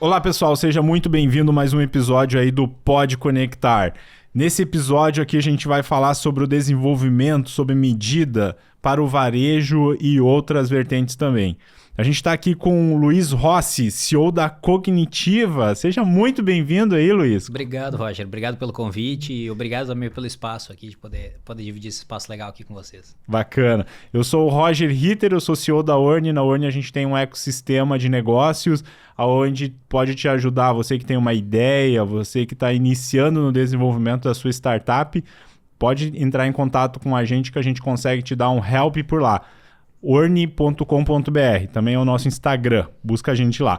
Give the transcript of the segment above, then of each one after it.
Olá pessoal, seja muito bem-vindo a mais um episódio aí do Pode Conectar. Nesse episódio aqui a gente vai falar sobre o desenvolvimento, sobre medida para o varejo e outras vertentes também. A gente está aqui com o Luiz Rossi, CEO da Cognitiva. Seja muito bem-vindo aí, Luiz. Obrigado, Roger. Obrigado pelo convite e obrigado também pelo espaço aqui, de poder dividir esse espaço legal aqui com vocês. Bacana. Eu sou o Roger Ritter, eu sou CEO da Orne. Na Orne a gente tem um ecossistema de negócios onde pode te ajudar, você que tem uma ideia, você que está iniciando no desenvolvimento da sua startup, pode entrar em contato com a gente que a gente consegue te dar um help por lá. orne.com.br, também é o nosso Instagram, busca a gente lá.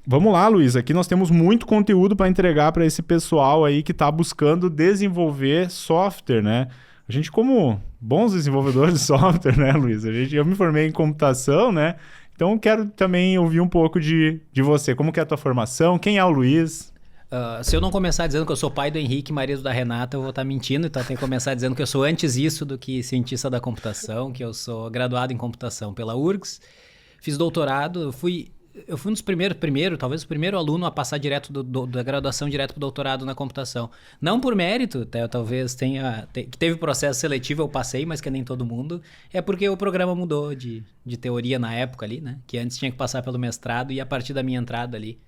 Vamos lá, Luiz, aqui nós temos muito conteúdo para entregar para esse pessoal aí que está buscando desenvolver software, né? A gente, como bons desenvolvedores de software, né, Luiz? Eu me formei em computação, né? Então quero também ouvir um pouco de você. Como que é a tua formação? Quem é o Luiz? Se eu não começar dizendo que eu sou pai do Henrique, marido da Renata, eu vou estar mentindo. Então tem que começar dizendo que eu sou antes isso do que cientista da computação, que eu sou graduado em computação pela URGS. Fiz doutorado, eu fui um dos talvez o primeiro aluno a passar direto da graduação direto para o doutorado na computação. Não por mérito, talvez teve processo seletivo, eu passei, mas que nem todo mundo. É porque o programa mudou de teoria na época ali, né? Que antes tinha que passar pelo mestrado e a partir da minha entrada ali,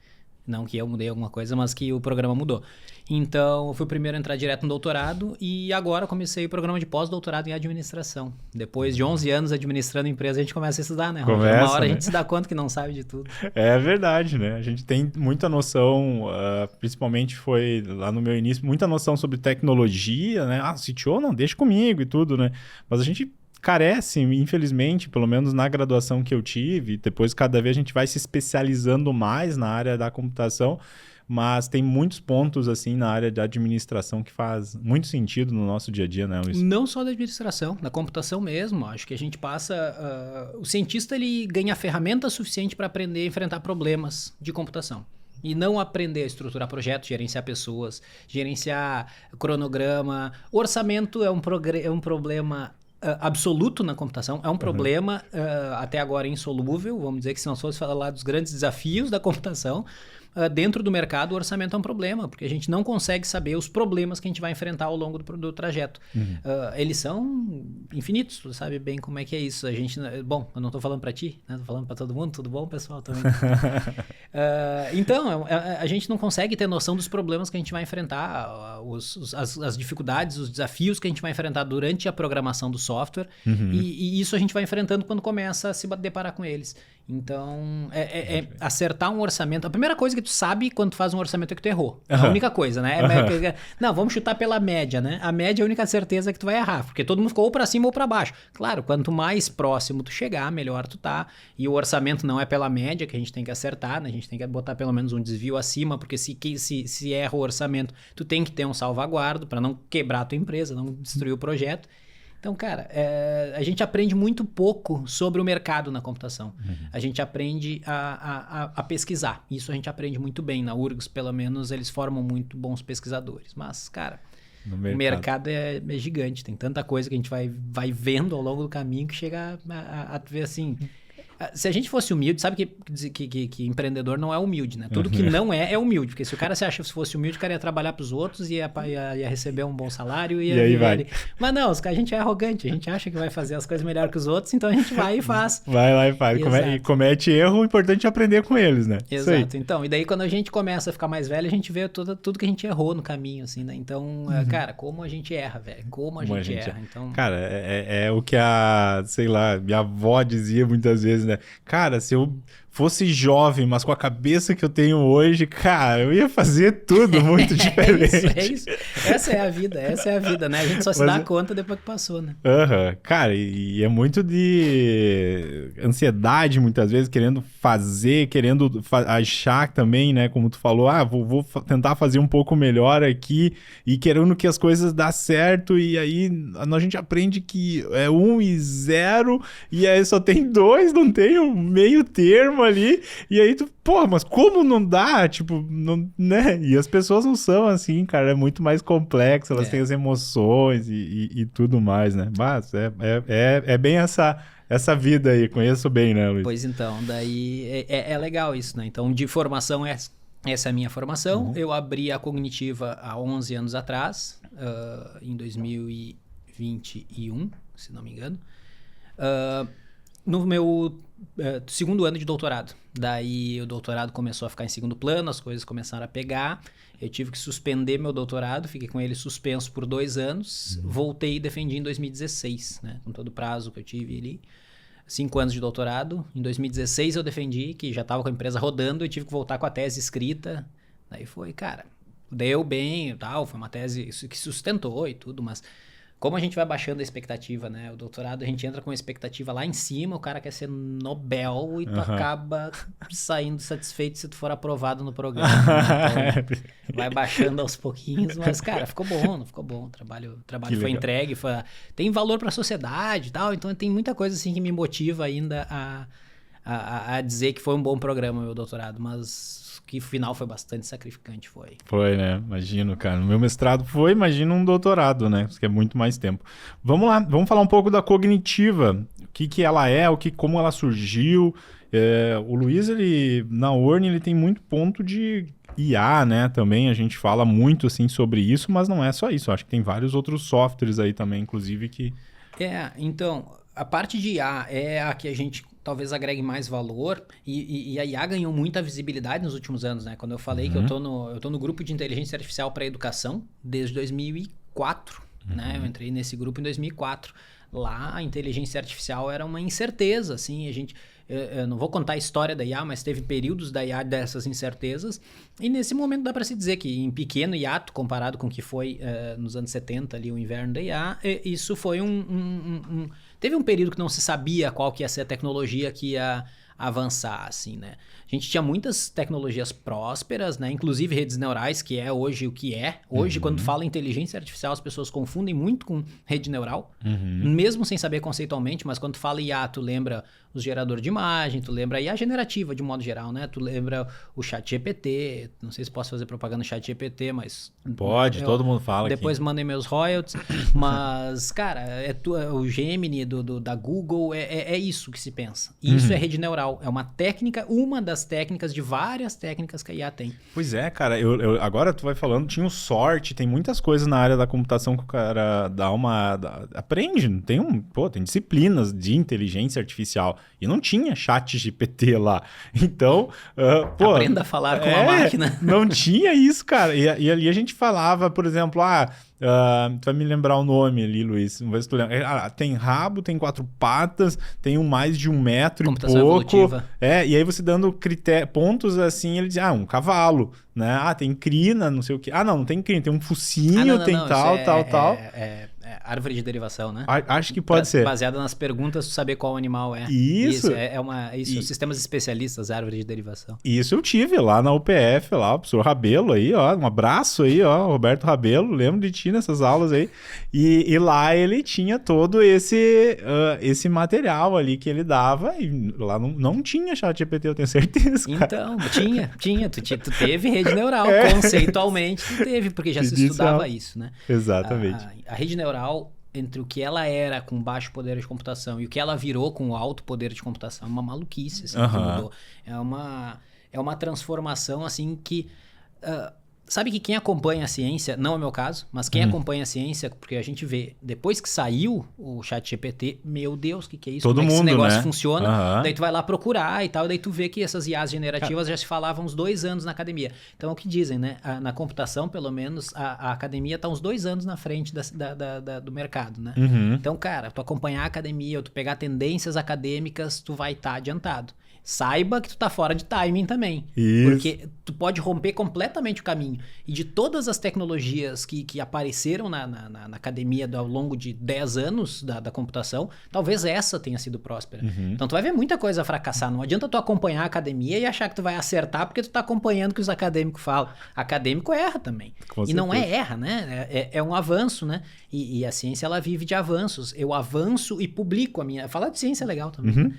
não que eu mudei alguma coisa, mas que o programa mudou. Então, eu fui o primeiro a entrar direto no doutorado e agora comecei o programa de pós-doutorado em administração. Depois de 11 anos administrando empresa, a gente começa a estudar, né? Uma hora, né? A gente se dá conta que não sabe de tudo. É verdade, né? A gente tem muita noção, principalmente foi lá no meu início, muita noção sobre tecnologia, né? CTO não, deixa comigo e tudo, né? Mas a gente carece, infelizmente, pelo menos na graduação que eu tive, depois cada vez a gente vai se especializando mais na área da computação, mas tem muitos pontos assim na área de administração que faz muito sentido no nosso dia a dia, né, Luiz? Não só da administração, da computação mesmo. Acho que a gente passa... o cientista ele ganha ferramenta suficiente para aprender a enfrentar problemas de computação. E não aprender a estruturar projetos, gerenciar pessoas, gerenciar cronograma. Orçamento é um problema absoluto na computação, é um problema até agora insolúvel, vamos dizer que se nós fosse falar dos grandes desafios da computação, dentro do mercado o orçamento é um problema, porque a gente não consegue saber os problemas que a gente vai enfrentar ao longo do trajeto. Eles são infinitos, tu sabe bem como é que é isso. A gente, bom, eu não estou falando para ti, né? Tô falando para todo mundo, tudo bom, pessoal? Também. Então, a gente não consegue ter noção dos problemas que a gente vai enfrentar, as dificuldades, os desafios que a gente vai enfrentar durante a programação do software, e isso a gente vai enfrentando quando começa a se deparar com eles. Então, acertar um orçamento. A primeira coisa que tu sabe quando tu faz um orçamento é que tu errou. A única coisa, né? Não, vamos chutar pela média, né? A média é a única certeza que tu vai errar, porque todo mundo ficou ou pra cima ou pra baixo. Claro, quanto mais próximo tu chegar, melhor tu tá. E o orçamento não é pela média que a gente tem que acertar, né? A gente tem que botar pelo menos um desvio acima, porque se erra o orçamento, tu tem que ter um salvaguardo pra não quebrar a tua empresa, não destruir o projeto. Então, cara, a gente aprende muito pouco sobre o mercado na computação. A gente aprende a pesquisar. Isso a gente aprende muito bem. Na URGS, pelo menos, eles formam muito bons pesquisadores. Mas, cara, o mercado é gigante. Tem tanta coisa que a gente vai vendo ao longo do caminho que chega a ver assim... Se a gente fosse humilde, sabe que empreendedor não é humilde, né? Tudo que não é humilde. Porque se o cara se acha que se fosse humilde, o cara ia trabalhar pros outros, ia receber um bom salário e aí vai. Mas não, a gente é arrogante, a gente acha que vai fazer as coisas melhor que os outros, então a gente vai e faz. Vai lá e faz. E comete erro, o importante é aprender com eles, né? Exato. Então, e daí quando a gente começa a ficar mais velho, a gente vê tudo que a gente errou no caminho, assim, né? Então, cara, como a gente erra, velho. Como a gente erra. Então... Cara, é o que minha avó dizia muitas vezes, né? Cara, se eu fosse jovem, mas com a cabeça que eu tenho hoje, cara, eu ia fazer tudo muito diferente. É isso. Essa é a vida, né? A gente só se dá conta depois que passou, né? Cara, e é muito de ansiedade, muitas vezes, querendo fazer, querendo achar também, né? Como tu falou, vou tentar fazer um pouco melhor aqui e querendo que as coisas dão certo, e aí a gente aprende que é 1 e 0, e aí só tem 2, não tem um meio termo ali, e aí tu, mas como não dá? Tipo, não, né? E as pessoas não são assim, cara, é muito mais complexo, elas têm as emoções e tudo mais, né? Mas é bem essa essa vida aí, conheço bem, né, Luiz? Pois então, daí é legal isso, né? Então, de formação, essa é a minha formação. Eu abri a Cognitiva há 11 anos atrás, em 2021, se não me engano. No meu segundo ano de doutorado. Daí o doutorado começou a ficar em segundo plano, as coisas começaram a pegar. Eu tive que suspender meu doutorado, fiquei com ele suspenso por 2 anos. Voltei e defendi em 2016, né? Com todo o prazo que eu tive ali. 5 anos de doutorado. Em 2016 eu defendi, que já estava com a empresa rodando, e tive que voltar com a tese escrita. Daí foi, cara, deu bem e tal, foi uma tese que sustentou e tudo, mas como a gente vai baixando a expectativa, né? O doutorado, a gente entra com a expectativa lá em cima, o cara quer ser Nobel e tu acaba saindo satisfeito se tu for aprovado no programa. Né? Então, vai baixando aos pouquinhos, mas, cara, ficou bom, não ficou bom. O trabalho foi entregue, tem valor para a sociedade e tal, então tem muita coisa assim que me motiva ainda a dizer que foi um bom programa, meu doutorado, mas que o final foi bastante sacrificante, foi. Foi, né? Imagino, cara. No meu mestrado foi, imagina um doutorado, né? Isso que é muito mais tempo. Vamos lá, vamos falar um pouco da Cognitiva. O que ela é, como ela surgiu. O Luiz, na Orne, ele tem muito ponto de IA, né? Também a gente fala muito, assim, sobre isso, mas não é só isso. Acho que tem vários outros softwares aí também, inclusive, que... Então, a parte de IA é a que a gente talvez agregue mais valor, e a IA ganhou muita visibilidade nos últimos anos, né? Quando eu falei que eu tô no grupo de inteligência artificial para educação desde 2004, né? Eu entrei nesse grupo em 2004. Lá a inteligência artificial era uma incerteza, assim, eu não vou contar a história da IA, mas teve períodos da IA dessas incertezas, e nesse momento dá para se dizer que em pequeno hiato, comparado com o que foi nos anos 70, ali o inverno da IA, isso foi teve um período que não se sabia qual que ia ser a tecnologia que ia avançar, assim, né? A gente tinha muitas tecnologias prósperas, né? Inclusive redes neurais, que é hoje o que é. Hoje, quando fala inteligência artificial, as pessoas confundem muito com rede neural, mesmo sem saber conceitualmente, mas quando fala IA, tu lembra os geradores de imagem, tu lembra a IA generativa de modo geral, né? Tu lembra o ChatGPT, não sei se posso fazer propaganda no ChatGPT, mas... Pode, todo mundo fala depois aqui. Mandem meus royalties, mas, cara, o Gemini da Google, é isso que se pensa. E isso é rede neural, é uma das técnicas de várias técnicas que a IA tem. Pois é, cara, agora tu vai falando, tinha o sorte, tem muitas coisas na área da computação que o cara aprende, tem disciplinas de inteligência artificial, e não tinha ChatGPT lá, então... Aprenda a falar com a máquina. Não tinha isso, cara, e ali a gente falava, por exemplo, tu vai me lembrar o nome ali, Luiz. Vamos ver se tu lembra. Tem rabo, tem 4 patas, tem mais de 1 metro e pouco. Evolutiva. E aí você dando pontos assim, ele diz, um cavalo, né? Tem crina, não sei o quê. Não tem crina, tem um focinho, tal. Árvore de derivação, né? Acho que pode ser. Baseada nas perguntas, saber qual animal é. Isso. Sistemas especialistas, árvore de derivação. Isso eu tive lá na UPF, lá, o professor Rabelo aí, ó. Um abraço aí, ó, Roberto Rabelo, lembro de ti nessas aulas aí. E lá ele tinha todo esse material ali que ele dava, e lá não tinha ChatGPT, eu tenho certeza, cara. Então, tinha. Tu teve rede neural, conceitualmente tu teve, porque já se estudava isso, né? Exatamente. A rede neural, entre o que ela era com baixo poder de computação e o que ela virou com alto poder de computação, é uma maluquice, assim, que mudou. É uma transformação, assim, que... sabe que quem acompanha a ciência, não é o meu caso, mas quem acompanha a ciência, porque a gente vê, depois que saiu o ChatGPT, meu Deus, o que é isso? Todo Como mundo, esse negócio né? funciona? Daí tu vai lá procurar e tal, daí tu vê que essas IAs generativas já se falavam uns 2 anos na academia. Então é o que dizem, né? Na computação, pelo menos, a academia está uns 2 anos na frente do mercado, né? Então, cara, tu acompanhar a academia, ou tu pegar tendências acadêmicas, tu vai estar adiantado. Saiba que tu tá fora de timing também. Isso. Porque tu pode romper completamente o caminho. E de todas as tecnologias que apareceram na academia ao longo de 10 anos da computação, talvez essa tenha sido próspera. Então tu vai ver muita coisa fracassar. Não adianta tu acompanhar a academia e achar que tu vai acertar porque tu tá acompanhando o que os acadêmicos falam. Acadêmico erra também. E não erra, né? É um avanço, né? E a ciência, ela vive de avanços. Eu avanço e publico a minha... Falar de ciência é legal também.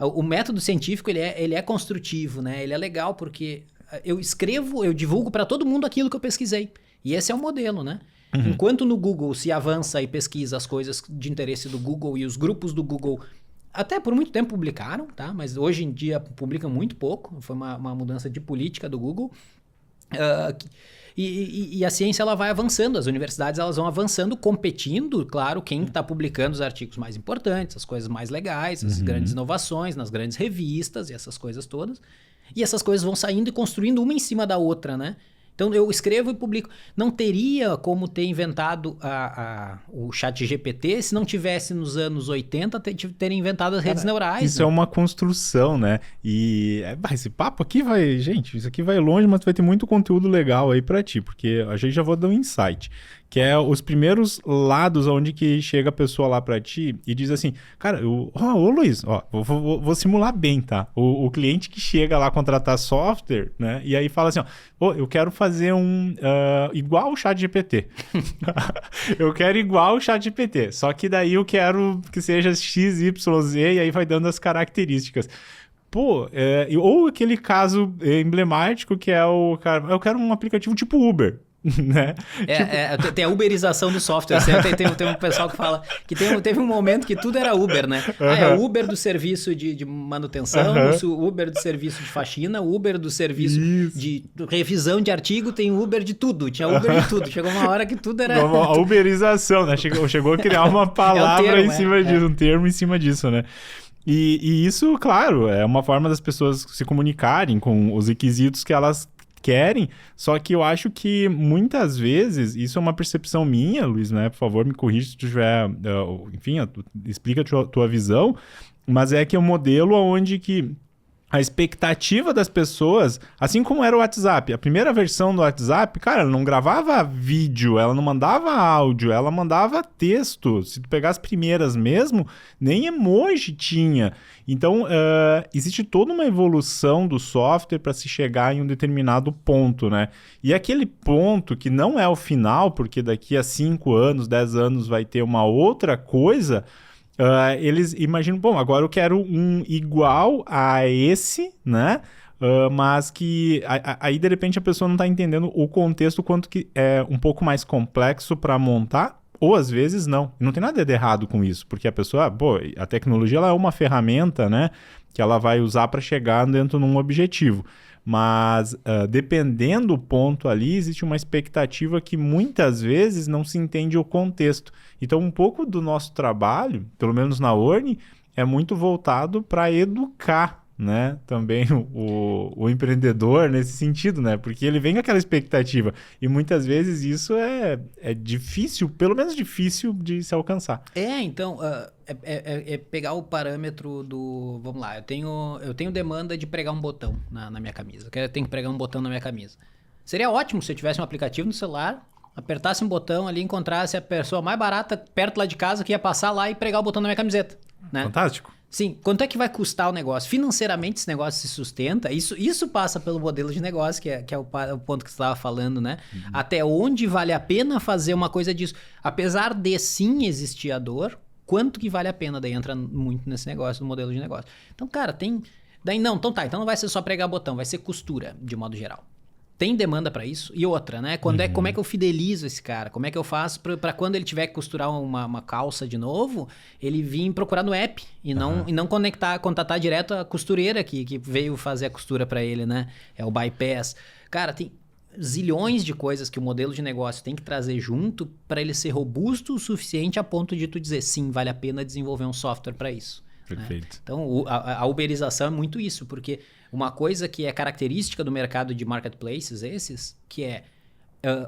O método científico, ele é construtivo, né? Ele é legal porque eu escrevo, eu divulgo para todo mundo aquilo que eu pesquisei. E esse é o modelo, né? Enquanto no Google se avança e pesquisa as coisas de interesse do Google e os grupos do Google Até por muito tempo publicaram, tá? Mas hoje em dia publicam muito pouco. Foi uma mudança de política do Google. E a ciência ela vai avançando, as universidades elas vão avançando, competindo, claro, quem está publicando os artigos mais importantes, as coisas mais legais, as grandes inovações nas grandes revistas e essas coisas todas. E essas coisas vão saindo e construindo uma em cima da outra, né? Então eu escrevo e publico. Não teria como ter inventado o ChatGPT se não tivesse nos anos 80 terem inventado as redes neurais. Isso, né? É uma construção, né? E esse papo aqui vai... Gente, isso aqui vai longe, mas vai ter muito conteúdo legal aí pra ti, porque a gente já vou dar um insight. Que é os primeiros lados onde que chega a pessoa lá pra ti e diz assim, cara, ô Luiz, vou simular bem, tá? O cliente que chega lá contratar software, né? E aí fala assim, eu quero fazer igual o ChatGPT. Eu quero igual o ChatGPT, só que daí eu quero que seja X, Y, Z e aí vai dando as características. Ou aquele caso emblemático que é eu quero um aplicativo tipo Uber. Né? Tem a uberização do software. Tem um pessoal que fala que teve um momento que tudo era Uber, né? É o Uber do serviço de manutenção, o Uber do serviço de faxina, o Uber do serviço de revisão de artigo, tem Uber de tudo, tinha Uber de tudo. Chegou uma hora que tudo era... A uberização, né? Chegou a criar uma palavra em cima disso, um termo em cima disso, né? E isso, claro, é uma forma das pessoas se comunicarem com os requisitos que elas querem, só que eu acho que muitas vezes, isso é uma percepção minha, Luiz, né? Por favor, me corrija se tu tiver, enfim, explica a tua visão, mas é que é um modelo onde que a expectativa das pessoas, assim como era o WhatsApp, a primeira versão do WhatsApp, cara, ela não gravava vídeo, ela não mandava áudio, ela mandava texto. Se tu pegar as primeiras mesmo, nem emoji tinha. Então, existe toda uma evolução do software para se chegar em um determinado ponto, né? E aquele ponto que não é o final, porque daqui a 5 anos, 10 anos vai ter uma outra coisa... eles imaginam, bom, agora eu quero um igual a esse, né? Mas que aí de repente a pessoa não está entendendo o contexto, quanto que é um pouco mais complexo para montar, ou às vezes não. Não tem nada de errado com isso, porque a pessoa, a tecnologia ela é uma ferramenta, né? Que ela vai usar para chegar dentro de um objetivo. Mas dependendo do ponto ali, existe uma expectativa que muitas vezes não se entende o contexto. Então, um pouco do nosso trabalho, pelo menos na Orne, é muito voltado para educar, né? Também o empreendedor nesse sentido, né? Porque ele vem com aquela expectativa. E muitas vezes isso é difícil, pelo menos difícil de se alcançar. Então... É pegar o parâmetro do... Vamos lá, eu tenho demanda de pregar um botão na minha camisa. Eu tenho que pregar um botão na minha camisa. Seria ótimo se eu tivesse um aplicativo no celular, apertasse um botão ali, encontrasse a pessoa mais barata perto lá de casa que ia passar lá e pregar o botão na minha camiseta. Né? Fantástico. Sim, quanto é que vai custar o negócio? Financeiramente esse negócio se sustenta? Isso passa pelo modelo de negócio, que é o ponto que você estava falando, né? Uhum. Até onde vale a pena fazer uma coisa disso? Apesar de sim existir a dor... Quanto que vale a pena? Daí entra muito nesse negócio, no modelo de negócio. Então, cara, tem... Então não vai ser só pregar botão, vai ser costura, de modo geral. Tem demanda para isso? E outra, né? Como é que eu fidelizo esse cara? Como é que eu faço para quando ele tiver que costurar uma calça de novo, ele vir procurar no app e não contatar direto a costureira que veio fazer a costura para ele, né? É o bypass. Cara, tem... zilhões de coisas que o modelo de negócio tem que trazer junto para ele ser robusto o suficiente a ponto de tu dizer sim, vale a pena desenvolver um software para isso. Perfeito. Né? Então, a uberização é muito isso, porque uma coisa que é característica do mercado de marketplaces esses, que é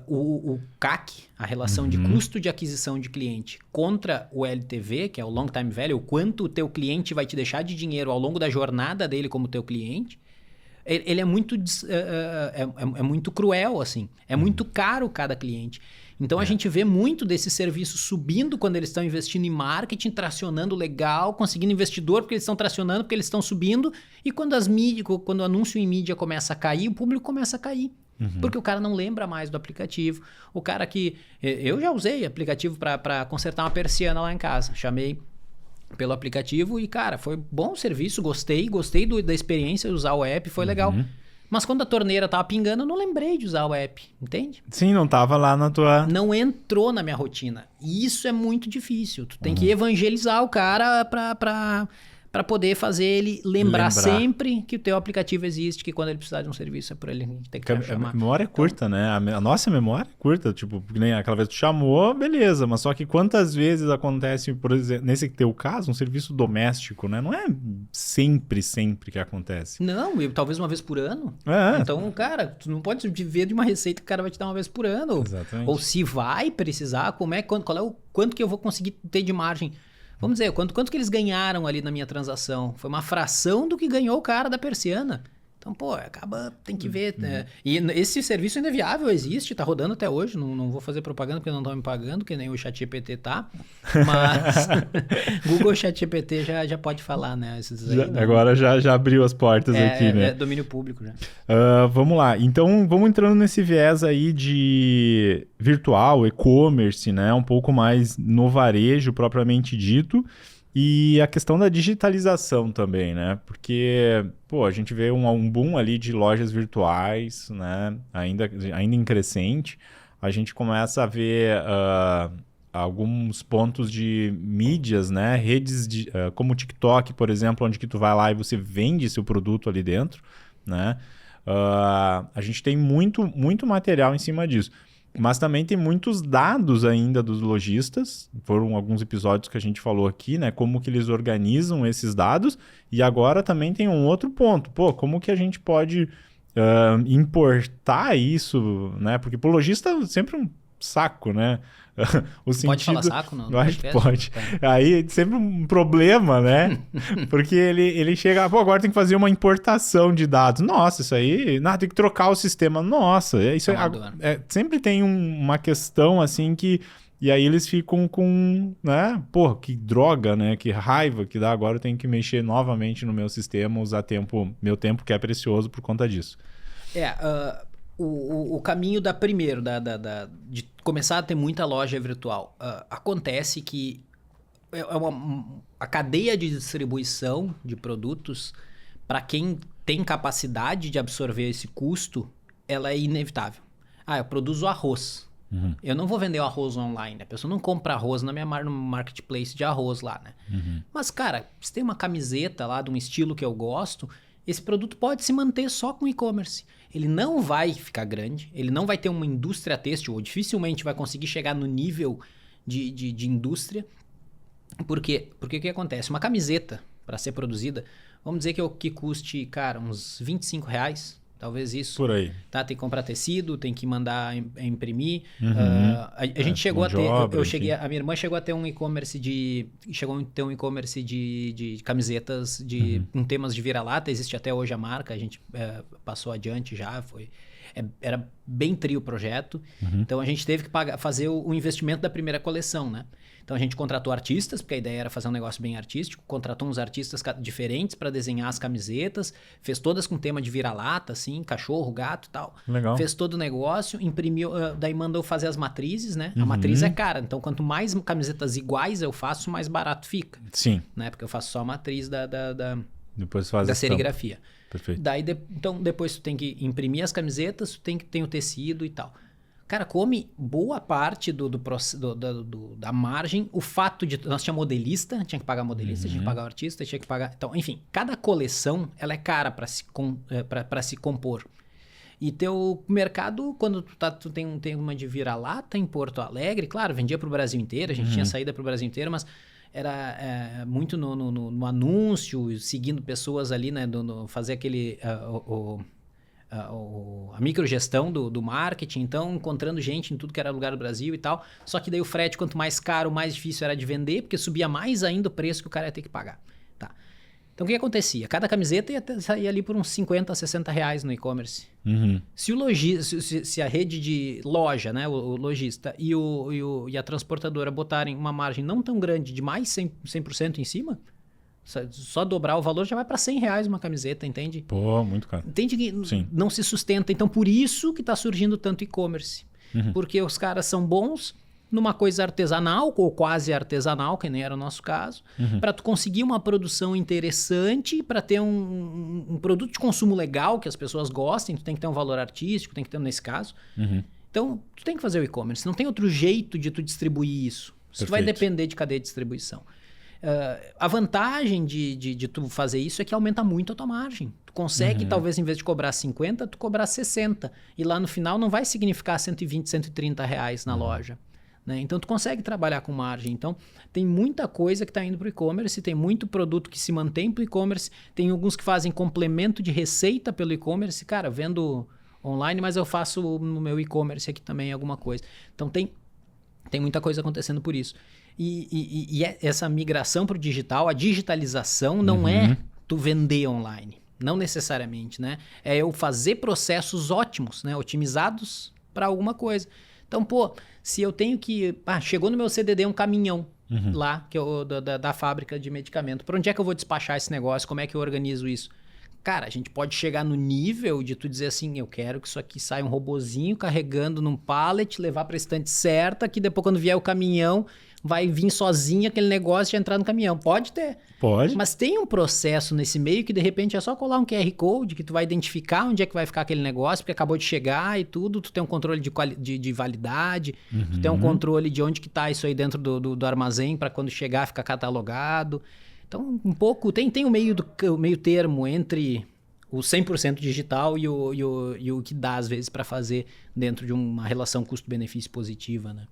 o CAC, a relação de custo de aquisição de cliente contra o LTV, que é o Long Time Value, o quanto o teu cliente vai te deixar de dinheiro ao longo da jornada dele como teu cliente, ele é muito, muito cruel, assim. É muito caro cada cliente. Então, a gente vê muito desses serviços subindo quando eles estão investindo em marketing, tracionando legal, conseguindo investidor porque eles estão tracionando, porque eles estão subindo. E quando quando o anúncio em mídia começa a cair, o público começa a cair. Porque o cara não lembra mais do aplicativo. O cara que... Eu já usei aplicativo para consertar uma persiana lá em casa. Chamei pelo aplicativo e, cara, foi bom o serviço, gostei da experiência de usar o app, foi legal. Mas quando a torneira tava pingando, eu não lembrei de usar o app, entende? Sim, não tava lá na tua... Não entrou na minha rotina. E isso é muito difícil. Tu tem que evangelizar o cara pra para poder fazer ele lembrar sempre que o teu aplicativo existe, que quando ele precisar de um serviço é por ele que a gente tem que chamar. A memória é curta, né? A nossa memória é curta, tipo, nem aquela vez que tu chamou, beleza, mas só que quantas vezes acontece, por exemplo, nesse teu caso, um serviço doméstico, né? Não é sempre que acontece. Não, talvez uma vez por ano. Então, cara, tu não pode viver de uma receita que o cara vai te dar uma vez por ano. Exatamente. Ou se vai precisar, qual é o quanto que eu vou conseguir ter de margem. Vamos dizer, quanto que eles ganharam ali na minha transação? Foi uma fração do que ganhou o cara da persiana. Então, pô, tem que ver. E esse serviço ainda é viável, existe, tá rodando até hoje. Não vou fazer propaganda porque não estão me pagando, que nem o ChatGPT tá. Mas Google ChatGPT já pode falar, né? Esses aí, agora já abriu as portas aqui, né? É domínio público já. Vamos lá. Então, vamos entrando nesse viés aí de virtual, e-commerce, né? Um pouco mais no varejo, propriamente dito. E a questão da digitalização também, né? Porque, pô, a gente vê um boom ali de lojas virtuais, né? Ainda em crescente. A gente começa a ver alguns pontos de mídias, né? Redes como o TikTok, por exemplo, onde que tu vai lá e você vende seu produto ali dentro, né? A gente tem muito material em cima disso. Mas também tem muitos dados ainda dos lojistas, foram alguns episódios que a gente falou aqui, né? Como que eles organizam esses dados. E agora também tem um outro ponto. Pô, como que a gente pode importar isso, né? Porque pro lojista é sempre um saco, né? Pode falar saco? Não acho que pode. Aí sempre um problema, né? Porque ele chega, pô, agora tem que fazer uma importação de dados. Nossa, isso aí, tem que trocar o sistema. Nossa, isso sempre tem uma questão assim que... E aí eles ficam com, né? Pô, que droga, né? Que raiva que dá. Agora eu tenho que mexer novamente no meu sistema, usar meu tempo que é precioso por conta disso. O caminho de começar a ter muita loja virtual. Acontece que a cadeia de distribuição de produtos, para quem tem capacidade de absorver esse custo, ela é inevitável. Eu produzo arroz. Uhum. Eu não vou vender o arroz online. A pessoa não compra arroz no marketplace de arroz lá, né? Uhum. Mas, cara, se tem uma camiseta lá de um estilo que eu gosto, esse produto pode se manter só com e-commerce. Ele não vai ficar grande, ele não vai ter uma indústria têxtil, ou dificilmente vai conseguir chegar no nível de indústria. Por quê? Porque o que acontece? Uma camiseta, para ser produzida, vamos dizer que custe, cara, uns R$25, talvez isso. Por aí. Tá? Tem que comprar tecido, tem que mandar imprimir. Uhum. A gente chegou a ter... a minha irmã chegou a ter um e-commerce de camisetas com temas de vira-lata. Existe até hoje a marca, a gente passou adiante já, era bem trio o projeto. Uhum. Então a gente teve que fazer o investimento da primeira coleção, né? Então a gente contratou artistas, porque a ideia era fazer um negócio bem artístico, contratou uns artistas diferentes para desenhar as camisetas, fez todas com tema de vira-lata, assim, cachorro, gato e tal. Legal. Fez todo o negócio, imprimiu, daí mandou fazer as matrizes, né? Uhum. A matriz é cara, então quanto mais camisetas iguais eu faço, mais barato fica. Sim. Né? Porque eu faço só a matriz Depois faz da serigrafia. Perfeito. Daí, então depois tu tem que imprimir as camisetas, tu tem o tecido e tal. Cara, come boa parte da margem. O fato de... Nós tinha modelista, tinha que pagar modelista, tinha que pagar o artista, tinha que pagar... Então, enfim, cada coleção, ela é cara para se compor. E teu mercado, quando tu tem uma de vira-lata em Porto Alegre, claro, vendia para o Brasil inteiro, a gente tinha saída para o Brasil inteiro, mas era muito no anúncio, seguindo pessoas ali, né? Fazer aquele... a microgestão do marketing, então encontrando gente em tudo que era lugar do Brasil e tal. Só que daí o frete, quanto mais caro, mais difícil era de vender, porque subia mais ainda o preço que o cara ia ter que pagar. Tá. Então o que acontecia? Cada camiseta ia sair ali por uns 50, 60 reais no e-commerce. Uhum. Se a rede de loja, né, o lojista e a transportadora botarem uma margem não tão grande de mais 100% em cima, só dobrar o valor já vai para R$100 uma camiseta, entende? Pô, muito caro. Entende que não se sustenta. Então, por isso que está surgindo tanto e-commerce. Uhum. Porque os caras são bons numa coisa artesanal, ou quase artesanal, que nem era o nosso caso, para tu conseguir uma produção interessante, para ter um produto de consumo legal, que as pessoas gostem, tu tem que ter um valor artístico, tem que ter nesse caso. Uhum. Então, tu tem que fazer o e-commerce. Não tem outro jeito de tu distribuir isso. Isso vai depender de cadeia de distribuição. A vantagem de tu fazer isso é que aumenta muito a tua margem. Tu consegue, talvez, em vez de cobrar 50, tu cobrar 60. E lá no final não vai significar 120, 130 reais na loja. Né? Então, tu consegue trabalhar com margem. Então, tem muita coisa que está indo para o e-commerce, tem muito produto que se mantém para o e-commerce, tem alguns que fazem complemento de receita pelo e-commerce. Cara, vendo online, mas eu faço no meu e-commerce aqui também alguma coisa. Então, tem muita coisa acontecendo por isso. E essa migração para o digital, a digitalização não é tu vender online. Não necessariamente, né? É eu fazer processos ótimos, né? Otimizados para alguma coisa. Então, pô, se eu tenho que... chegou no meu CDD um caminhão lá, que da fábrica de medicamento. Para onde é que eu vou despachar esse negócio? Como é que eu organizo isso? Cara, a gente pode chegar no nível de tu dizer assim, eu quero que isso aqui saia um robozinho carregando num pallet, levar para a estante certa, que depois quando vier o caminhão, vai vir sozinho aquele negócio e entrar no caminhão. Pode ter. Pode. Mas tem um processo nesse meio que de repente é só colar um QR Code que tu vai identificar onde é que vai ficar aquele negócio, porque acabou de chegar e tudo, tu tem um controle de validade, tu tem um controle de onde que tá isso aí dentro do armazém para quando chegar ficar catalogado. Então, um pouco, tem o meio termo entre o 100% digital e o que dá às vezes para fazer dentro de uma relação custo-benefício positiva, né?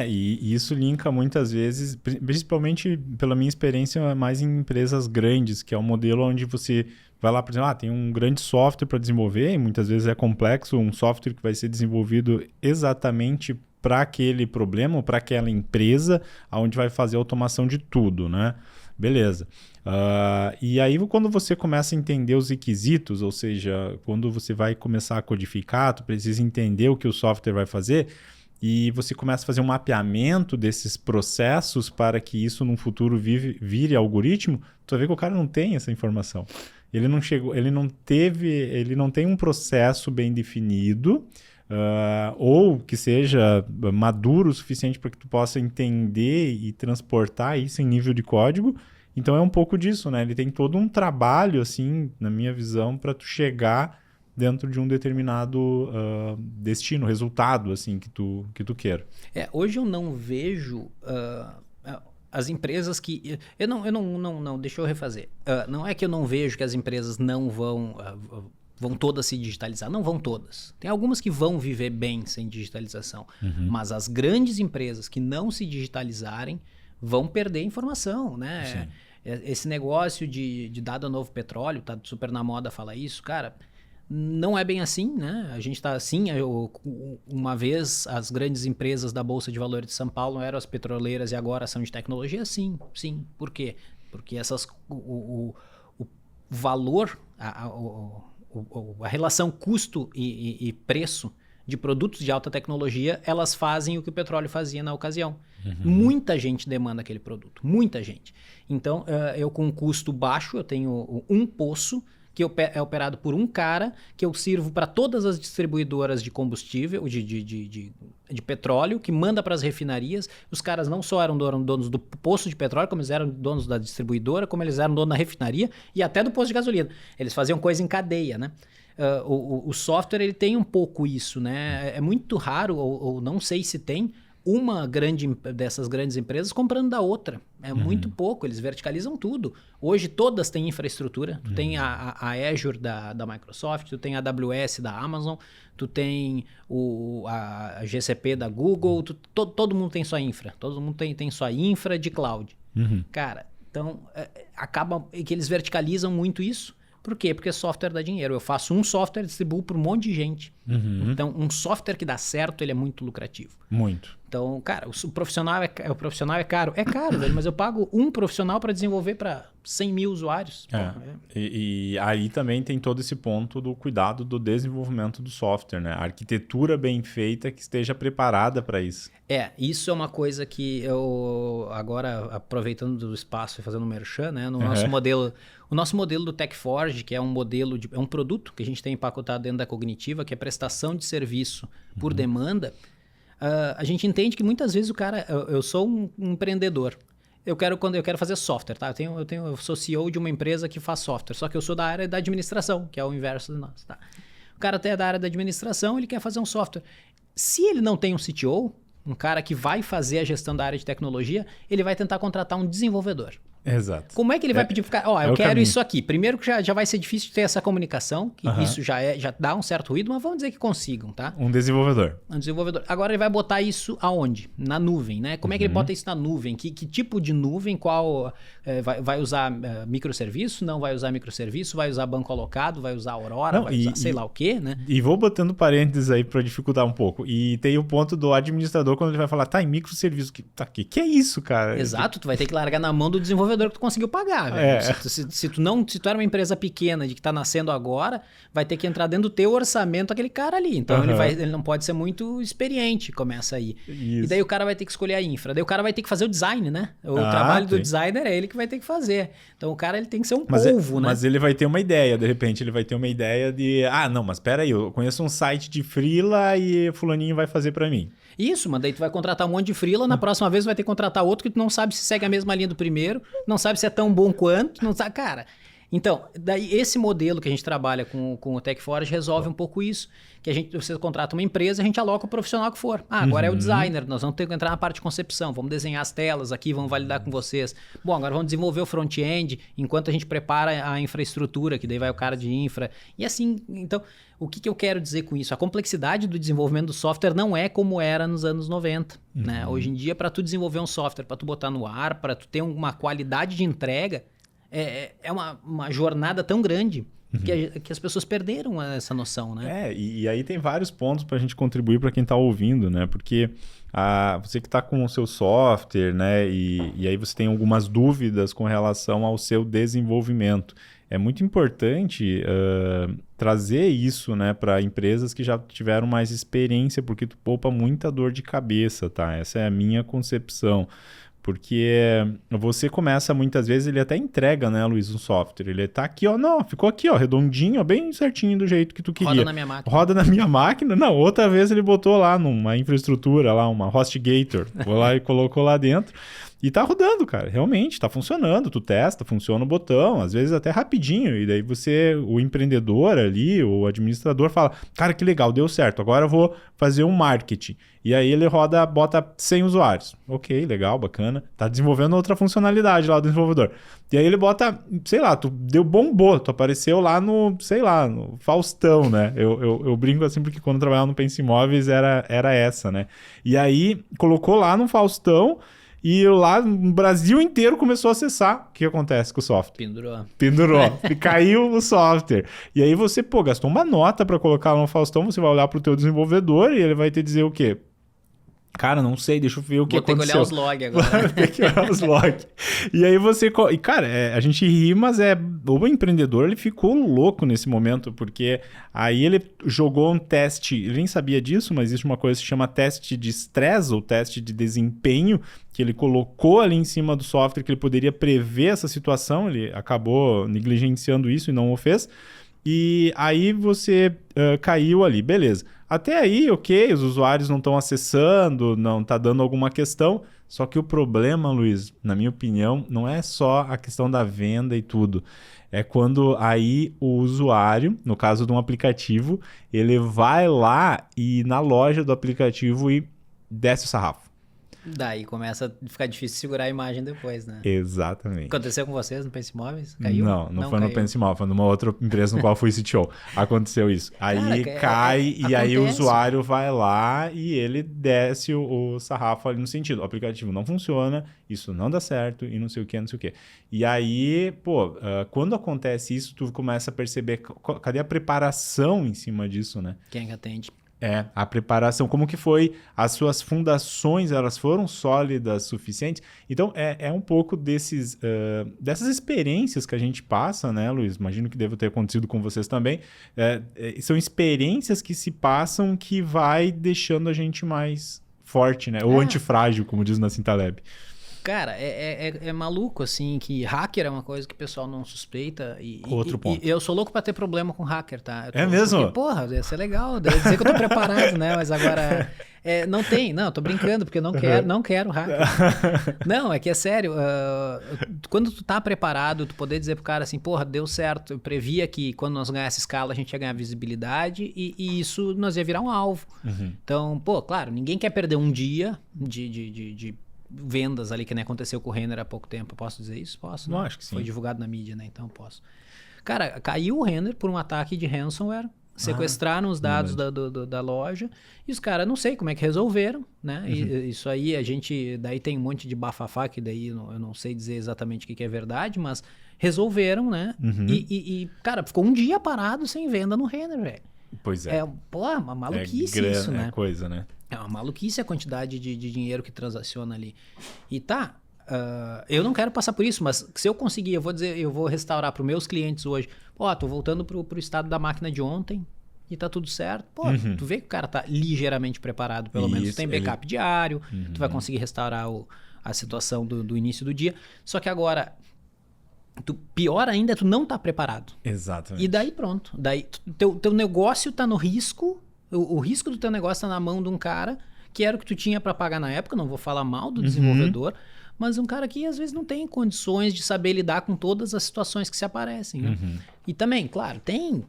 E isso linka muitas vezes, principalmente pela minha experiência, mais em empresas grandes, que é um modelo onde você vai lá, por exemplo, tem um grande software para desenvolver, e muitas vezes é complexo, um software que vai ser desenvolvido exatamente para aquele problema, ou para aquela empresa, onde vai fazer a automação de tudo, né? Beleza. E aí, quando você começa a entender os requisitos, ou seja, quando você vai começar a codificar, tu precisa entender o que o software vai fazer, e você começa a fazer um mapeamento desses processos para que isso, num futuro, vire algoritmo, tu vai ver que o cara não tem essa informação. Ele não chegou, ele não tem um processo bem definido, ou que seja maduro o suficiente para que tu possa entender e transportar isso em nível de código. Então é um pouco disso, né? Ele tem todo um trabalho, assim, na minha visão, para tu chegar dentro de um determinado destino, resultado, assim, que tu queira. Hoje eu não vejo as empresas que... Não, deixa eu refazer. Não é que eu não vejo que as empresas não vão todas se digitalizar. Não vão todas. Tem algumas que vão viver bem sem digitalização. Mas as grandes empresas que não se digitalizarem vão perder informação, né? Sim. Esse negócio de dado novo petróleo, tá super na moda falar isso, cara... Não é bem assim, né? A gente está assim, uma vez as grandes empresas da Bolsa de Valores de São Paulo eram as petroleiras e agora são de tecnologia? Sim. Por quê? Porque o valor, a relação custo e preço de produtos de alta tecnologia, elas fazem o que o petróleo fazia na ocasião. Muita gente demanda aquele produto, muita gente. Então, eu com um custo baixo, eu tenho um poço, que é operado por um cara, que eu sirvo para todas as distribuidoras de combustível, de petróleo, que manda para as refinarias. Os caras não só eram donos do poço de petróleo, como eles eram donos da distribuidora, como eles eram donos da refinaria e até do posto de gasolina. Eles faziam coisa em cadeia, né? O software ele tem um pouco isso, né? É muito raro, ou não sei se tem, uma dessas grandes empresas comprando da outra. É muito pouco, eles verticalizam tudo. Hoje todas têm infraestrutura. Tu tem a Azure da Microsoft, tu tem a AWS da Amazon, tu tem a GCP da Google, todo mundo tem sua infra. Todo mundo tem sua infra de cloud. Cara, então acaba que eles verticalizam muito isso. Por quê? Porque software dá dinheiro. Eu faço um software e distribuo para um monte de gente. Então, um software que dá certo, ele é muito lucrativo. Muito. Então, cara, o profissional é caro. É caro, velho, mas eu pago um profissional para desenvolver para 100 mil usuários. E aí também tem todo esse ponto do cuidado do desenvolvimento do software, né? A arquitetura bem feita que esteja preparada para isso. Isso é uma coisa que eu, agora, aproveitando do espaço e fazendo um merchan, né? No nosso modelo... O nosso modelo do TechForge, que é um produto que a gente tem empacotado dentro da Cognitiva, que é prestação de serviço por demanda, a gente entende que muitas vezes o cara... Eu sou um empreendedor. Quando eu quero fazer software, tá? Eu sou CEO de uma empresa que faz software, só que eu sou da área da administração, que é o inverso de nós, tá? O cara até é da área da administração, ele quer fazer um software. Se ele não tem um CTO, um cara que vai fazer a gestão da área de tecnologia, ele vai tentar contratar um desenvolvedor. Exato. Como é que ele vai pedir pro cara? Ó, eu quero isso aqui. Primeiro que já vai ser difícil ter essa comunicação, que isso já dá um certo ruído, mas vamos dizer que consigam, tá? Um desenvolvedor. Um desenvolvedor. Agora ele vai botar isso aonde? Na nuvem, né? Como é que ele bota isso na nuvem? Que tipo de nuvem? Qual vai usar microserviço? Não vai usar microserviço? Vai usar banco alocado? Vai usar Aurora? Vai usar sei lá o quê, né? E vou botando parênteses aí para dificultar um pouco. E tem o ponto do administrador quando ele vai falar, tá, em microserviço. Que é isso, cara? Exato, tu vai ter que largar na mão do desenvolvedor que tu conseguiu pagar, velho. Se tu era uma empresa pequena de que tá nascendo agora, vai ter que entrar dentro do teu orçamento aquele cara ali. Então ele não pode ser muito experiente, começa aí. Isso. E daí o cara vai ter que escolher a infra. Daí o cara vai ter que fazer o design, né? O trabalho do designer é ele que vai ter que fazer. Então o cara ele tem que ser um polvo, né? Mas ele vai ter uma ideia, de repente ele vai ter uma ideia de, não, mas pera aí, eu conheço um site de freela e fulaninho vai fazer para mim. Isso, mas daí tu vai contratar um monte de freela, na próxima vez vai ter que contratar outro que tu não sabe se segue a mesma linha do primeiro, não sabe se é tão bom quanto, não sabe, cara. Então, daí esse modelo que a gente trabalha com o TechForge resolve um pouco isso, que você contrata uma empresa, a gente aloca o profissional que for. Agora é o designer, nós vamos ter que entrar na parte de concepção, vamos desenhar as telas aqui, vamos validar com vocês. Bom, agora vamos desenvolver o front-end, enquanto a gente prepara a infraestrutura, que daí vai o cara de infra. E assim, então, o que eu quero dizer com isso? A complexidade do desenvolvimento do software não é como era nos anos 90. Né? Hoje em dia, para tu desenvolver um software, para tu botar no ar, para tu ter uma qualidade de entrega, é uma jornada tão grande que as pessoas perderam essa noção, né? E aí tem vários pontos para a gente contribuir para quem está ouvindo, né? Porque você que está com o seu software, né? E aí você tem algumas dúvidas com relação ao seu desenvolvimento. É muito importante trazer isso, né, para empresas que já tiveram mais experiência, porque tu poupa muita dor de cabeça, tá? Essa é a minha concepção. Porque você começa muitas vezes, ele até entrega, né, Luiz, um software. Ele tá aqui, ó, não, ficou aqui, ó, redondinho, ó, bem certinho do jeito que tu queria. Roda na minha máquina. Roda na minha máquina. Não, outra vez ele botou lá numa infraestrutura, lá, uma HostGator. Foi lá e colocou lá dentro. E tá rodando, cara. Realmente, tá funcionando. Tu testa, funciona o botão, às vezes até rapidinho. E daí o empreendedor ali, o administrador fala, cara, que legal, deu certo. Agora eu vou fazer um marketing. E aí ele bota 100 usuários. Ok, legal, bacana. Tá desenvolvendo outra funcionalidade lá do desenvolvedor. E aí ele bota, sei lá, tu bombou, tu apareceu lá no Faustão, né? Eu brinco assim porque quando eu trabalhava no Pense Imóveis era essa, né? E aí colocou lá no Faustão. E lá no Brasil inteiro começou a acessar. O que acontece com o software? Pendurou. E caiu o software. E aí você, gastou uma nota para colocar lá no Faustão, você vai olhar para o teu desenvolvedor e ele vai te dizer o quê? Cara, não sei, deixa eu ver o que aconteceu. Vou ter que olhar os logs agora. Tem que olhar os logs. E aí você... E, cara, a gente ri, mas o empreendedor, ele ficou louco nesse momento, porque aí ele jogou um teste, ele nem sabia disso, mas existe uma coisa que se chama teste de estresse, ou teste de desempenho, que ele colocou ali em cima do software, que ele poderia prever essa situação, ele acabou negligenciando isso e não o fez. E aí você caiu ali, beleza. Até aí, ok, os usuários não estão acessando, não está dando alguma questão. Só que o problema, Luiz, na minha opinião, não é só a questão da venda e tudo. É quando aí o usuário, no caso de um aplicativo, ele vai lá e na loja do aplicativo e desce o sarrafo. Daí começa a ficar difícil segurar a imagem depois, né? Exatamente. Aconteceu com vocês no Pense Imóveis? Caiu? Não foi caiu. No Pense Imóveis, foi numa outra empresa no qual fui CTO. Aconteceu isso. Aí cai e aí o usuário vai lá e ele desce o sarrafo ali no sentido. O aplicativo não funciona, isso não dá certo e não sei o que, não sei o que. E aí, quando acontece isso, tu começa a perceber cadê a preparação em cima disso, né? Quem que atende? A preparação, como que foi, as suas fundações, elas foram sólidas, suficientes? Então, é um pouco dessas experiências que a gente passa, né, Luiz? Imagino que deve ter acontecido com vocês também. São experiências que se passam que vai deixando a gente mais forte, né? Ou antifrágil, como diz Nassim Taleb. Cara, é maluco, assim, que hacker é uma coisa que o pessoal não suspeita. Outro ponto. E eu sou louco pra ter problema com hacker, tá? É mesmo? Porque, porra, ia ser legal, ia dizer que eu tô preparado, né? Mas agora, não, tô brincando, porque eu não quero hacker. Não, é que é sério, quando tu tá preparado, tu poder dizer pro cara assim, porra, deu certo, eu previa que quando nós ganhasse escala, a gente ia ganhar visibilidade e isso nós ia virar um alvo. Então, pô, claro, ninguém quer perder um dia de vendas ali, que nem aconteceu com o Renner há pouco tempo. Eu posso dizer isso? Posso, né? Acho que sim. Foi divulgado na mídia, né? Então posso. Cara, caiu o Renner por um ataque de ransomware, sequestraram os dados da loja e os caras, não sei como é que resolveram, né? E isso aí, daí tem um monte de bafafá que daí eu não sei dizer exatamente o que é verdade, mas resolveram, né? E, cara, ficou um dia parado sem venda no Renner, velho. Pois é. Uma maluquice isso, né? É coisa, né? É uma maluquice a quantidade de dinheiro que transaciona ali. E eu não quero passar por isso, mas se eu conseguir, eu vou restaurar para os meus clientes hoje. Pô, tô voltando pro estado da máquina de ontem e tá tudo certo. Pô, tu vê que o cara tá ligeiramente preparado, pelo menos. Tu tem backup diário, tu vai conseguir restaurar a situação do início do dia. Só que agora, pior ainda é tu não tá preparado. Exatamente. E daí pronto. Daí teu negócio tá no risco. O risco do teu negócio tá na mão de um cara que era o que tu tinha para pagar na época, não vou falar mal do desenvolvedor, mas um cara que às vezes não tem condições de saber lidar com todas as situações que se aparecem. Né? E também, claro, tem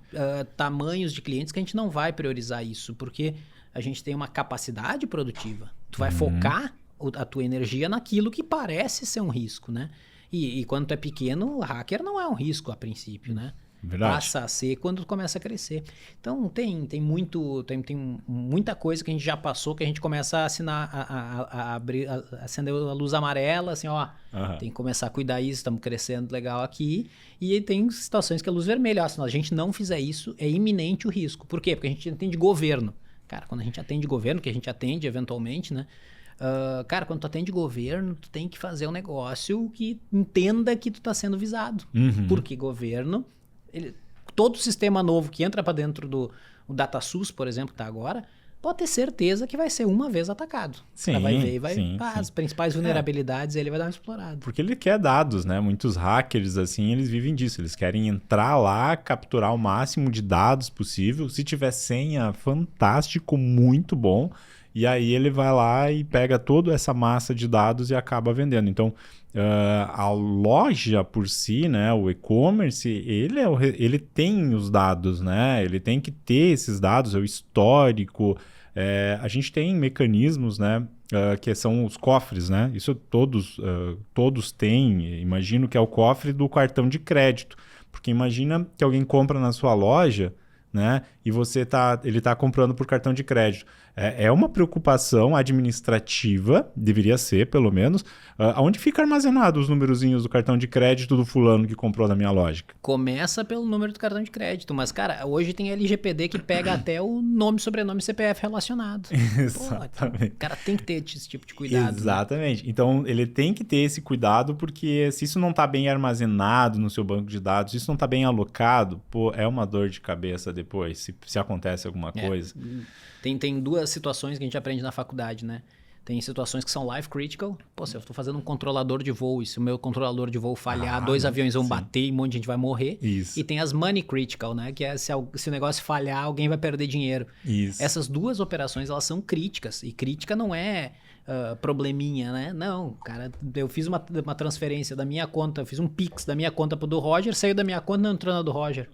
tamanhos de clientes que a gente não vai priorizar isso, porque a gente tem uma capacidade produtiva. Tu vai focar a tua energia naquilo que parece ser um risco, né? E quando tu é pequeno, o hacker não é um risco a princípio, né? Verdade. Passa a ser quando tu começa a crescer. Então tem muita coisa que a gente já passou, que a gente começa a assinar, a acender a luz amarela, assim, ó, tem que começar a cuidar disso, estamos crescendo legal aqui. E tem situações que a luz vermelha, se a gente não fizer isso, é iminente o risco. Por quê? Porque a gente atende governo. Cara, quando a gente atende governo, que a gente atende eventualmente, né? Cara, quando tu atende governo, tu tem que fazer um negócio que entenda que tu tá sendo visado. Porque governo... todo sistema novo que entra para dentro do DataSUS, por exemplo, que está agora, pode ter certeza que vai ser uma vez atacado. Sim, vai ver e vai... sim. As principais vulnerabilidades ele vai dar uma explorada. Porque ele quer dados, né? Muitos hackers, assim, eles vivem disso. Eles querem entrar lá, capturar o máximo de dados possível. Se tiver senha, fantástico, muito bom. E aí ele vai lá e pega toda essa massa de dados e acaba vendendo. Então, a loja por si, né, o e-commerce, ele tem os dados, né? Ele tem que ter esses dados, é o histórico. A gente tem mecanismos, né, que são os cofres, né? Isso todos têm. Imagino que é o cofre do cartão de crédito. Porque imagina que alguém compra na sua loja, né? E ele está comprando por cartão de crédito. É uma preocupação administrativa, deveria ser, pelo menos. Onde fica armazenado os numerozinhos do cartão de crédito do fulano que comprou na minha loja? Começa pelo número do cartão de crédito, mas, cara, hoje tem LGPD que pega até o nome, sobrenome e CPF relacionado. Exatamente. O cara tem que ter esse tipo de cuidado. Exatamente. Né? Então, ele tem que ter esse cuidado, porque se isso não está bem armazenado no seu banco de dados, se isso não está bem alocado, é uma dor de cabeça depois, se acontece alguma coisa. Tem duas situações que a gente aprende na faculdade, né? Tem situações que são life critical. Pô, se eu estou fazendo um controlador de voo e se o meu controlador de voo falhar, 2 aviões vão bater e um monte de gente vai morrer. Isso. E tem as money critical, né? Que é se o negócio falhar, alguém vai perder dinheiro. Isso. Essas duas operações, elas são críticas. E crítica não é probleminha, né? Não, cara, eu fiz uma transferência da minha conta, eu fiz um Pix da minha conta pro do Roger, saiu da minha conta e não entrou na do Roger.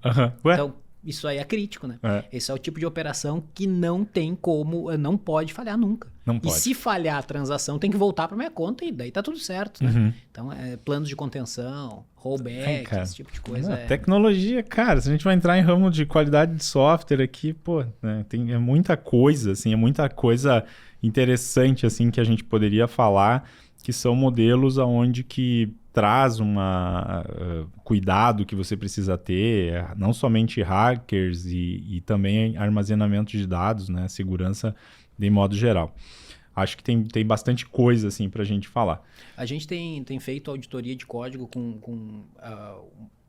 Ué? Então... isso aí é crítico, né? Esse é o tipo de operação que não tem como, não pode falhar nunca. Não pode. E se falhar a transação, tem que voltar para minha conta e daí tá tudo certo, né? Então, planos de contenção, rollback, esse tipo de coisa. Tecnologia, cara, se a gente vai entrar em ramo de qualidade de software aqui, né, é muita coisa, assim, é muita coisa interessante, assim, que a gente poderia falar, que são modelos aonde que traz cuidado que você precisa ter, não somente hackers e também armazenamento de dados, né? Segurança de modo geral. Acho que tem bastante coisa assim, para a gente falar. A gente tem feito auditoria de código com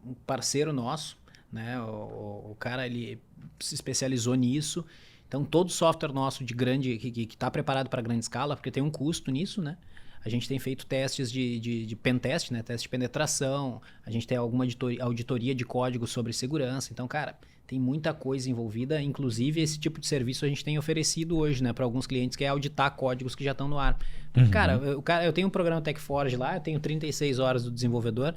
um parceiro nosso, né? O cara ele se especializou nisso. Então, todo software nosso de grande que está preparado para grande escala, porque tem um custo nisso, né? A gente tem feito testes de pentest, né? Teste de penetração, a gente tem alguma auditoria de código sobre segurança. Então, cara, tem muita coisa envolvida, inclusive esse tipo de serviço a gente tem oferecido hoje, né, para alguns clientes, que é auditar códigos que já estão no ar. Porque, cara, eu tenho um programa TechForge lá, eu tenho 36 horas do desenvolvedor,